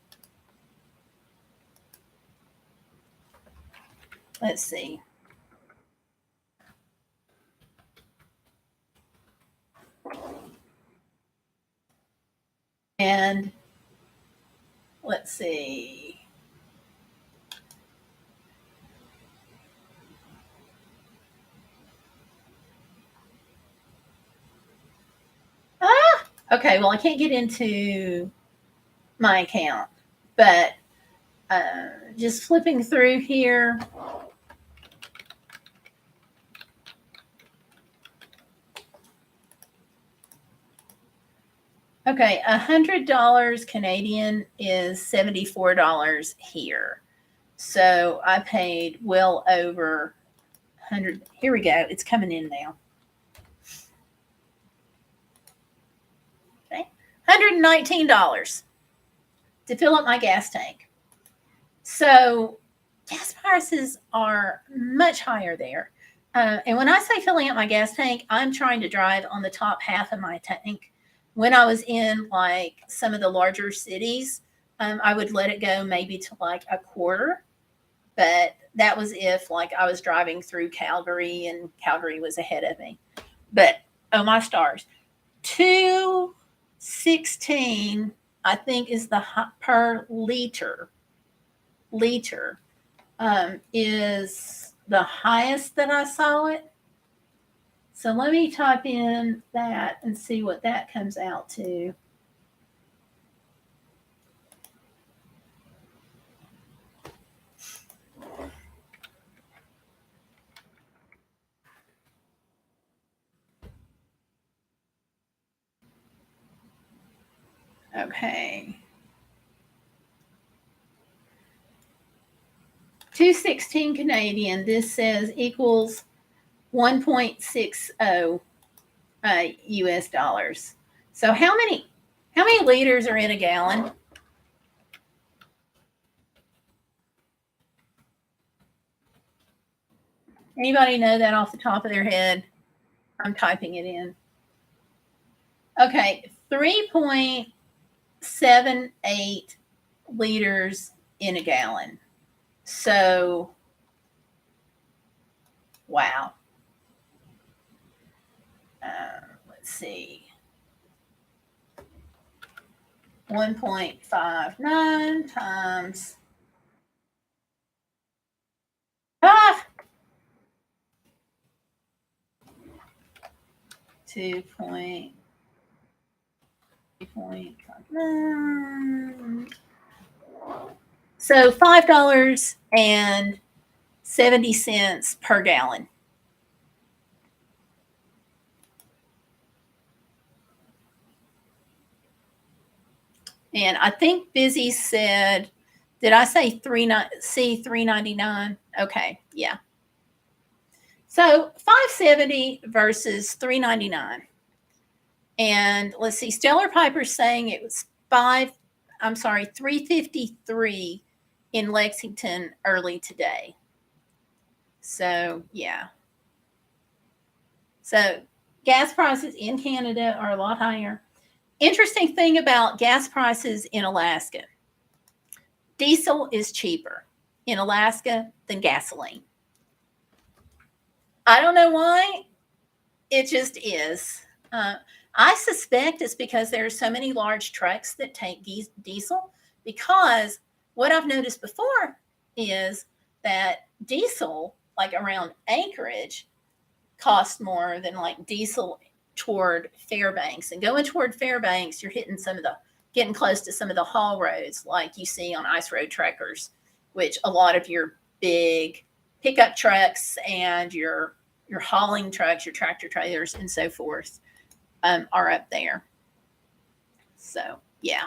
[SPEAKER 1] Let's see. And let's see. Okay, well, I can't get into my account, but just flipping through here. Okay, $100 Canadian is $74 here. So I paid well over 100. Here we go. It's coming in now. Okay, $119 to fill up my gas tank. So gas prices are much higher there. And when I say filling up my gas tank, I'm trying to drive on the top half of my tank. When I was in like some of the larger cities, I would let it go maybe to like a quarter. But that was if like I was driving through Calgary and Calgary was ahead of me. But oh my stars, 216 I think is the per liter is the highest that I saw it. So let me type in that and see what that comes out to. Okay. 216 Canadian, this says equals 1.60 US dollars. So how many liters are in a gallon? Anybody know that off the top of their head? I'm typing it in. Okay, 3.78 liters in a gallon. So, wow. Let's see. 1.59 times 2.59. So $5.70 per gallon. And I think Busy said, did I say $3.99? Okay, yeah. So $5.70 versus $3.99. And let's see, Stellar Piper's saying it was $3.53 in Lexington early today. So yeah. So gas prices in Canada are a lot higher. Interesting thing about gas prices in Alaska. Diesel is cheaper in Alaska than gasoline. I don't know why. It just is. I suspect it's because there are so many large trucks that take diesel, because what I've noticed before is that diesel, like around Anchorage, cost more than like diesel toward Fairbanks. And going toward Fairbanks, you're getting close to some of the haul roads like you see on ice road truckers, which a lot of your big pickup trucks and your hauling trucks, your tractor trailers, and so forth are up there. So yeah.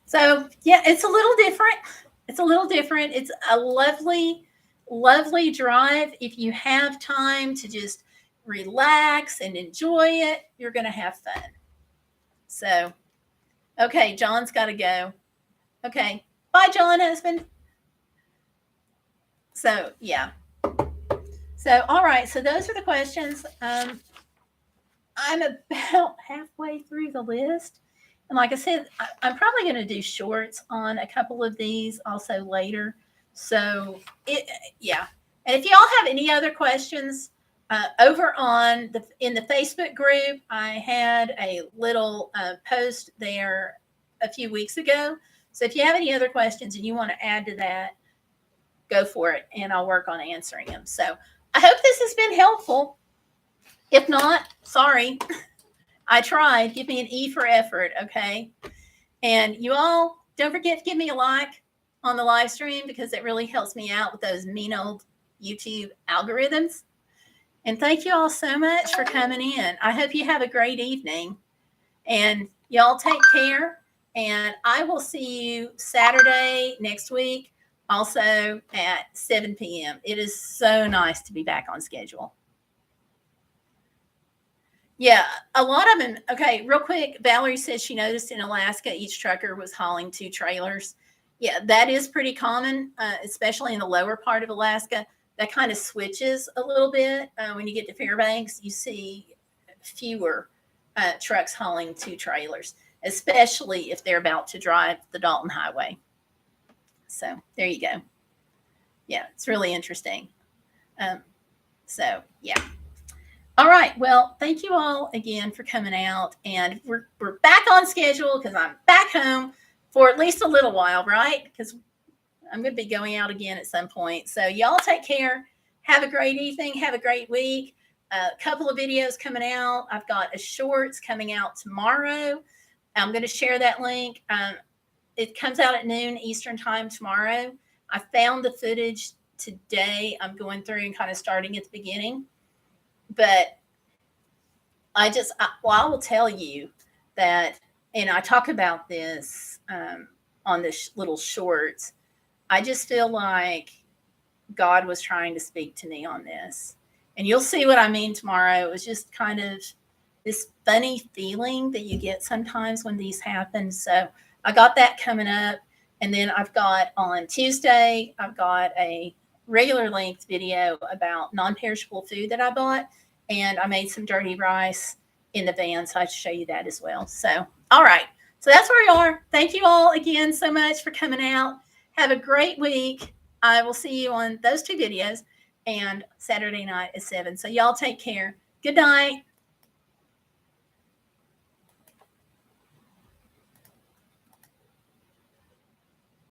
[SPEAKER 1] So yeah, it's a little different. It's a little different. It's a lovely, lovely drive. If you have time to just relax and enjoy it, you're going to have fun. So, okay, John's got to go. Okay, bye, John, husband. So, yeah. So, all right. So, those are the questions. I'm about halfway through the list. And like I said, I'm probably going to do shorts on a couple of these also later. So, yeah. And if y'all have any other questions, over in the Facebook group, I had a little post there a few weeks ago. So if you have any other questions and you want to add to that, go for it, and I'll work on answering them. So I hope this has been helpful. If not, sorry. I tried. Give me an E for effort, okay? And you all, don't forget to give me a like on the live stream because it really helps me out with those mean old YouTube algorithms. And thank you all so much for coming in. I hope you have a great evening. And y'all take care. And I will see you Saturday next week, also at 7 p.m. It is so nice to be back on schedule. Yeah, a lot of them. Okay, real quick. Valerie says she noticed in Alaska, each trucker was hauling 2 trailers. Yeah, that is pretty common, especially in the lower part of Alaska. That kind of switches a little bit. When you get to Fairbanks, you see fewer trucks hauling 2 trailers, especially if they're about to drive the Dalton Highway. So there you go. Yeah, it's really interesting. So, yeah. All right. Well, thank you all again for coming out. And we're back on schedule because I'm back home for at least a little while, right? Because I'm going to be going out again at some point. So y'all take care. Have a great evening. Have a great week. A couple of videos coming out. I've got a shorts coming out tomorrow. I'm going to share that link. It comes out at noon Eastern time tomorrow. I found the footage today. I'm going through and kind of starting at the beginning. But I will tell you that, and I talk about this on this little shorts. I just feel like God was trying to speak to me on this. And you'll see what I mean tomorrow. It was just kind of this funny feeling that you get sometimes when these happen. So I got that coming up. And then I've got on Tuesday, I've got a regular length video about non-perishable food that I bought. And I made some dirty rice in the van. So I show you that as well. So, all right. So that's where we are. Thank you all again so much for coming out. Have a great week. I will see you on those 2 videos and Saturday night at 7. So y'all take care. Good night.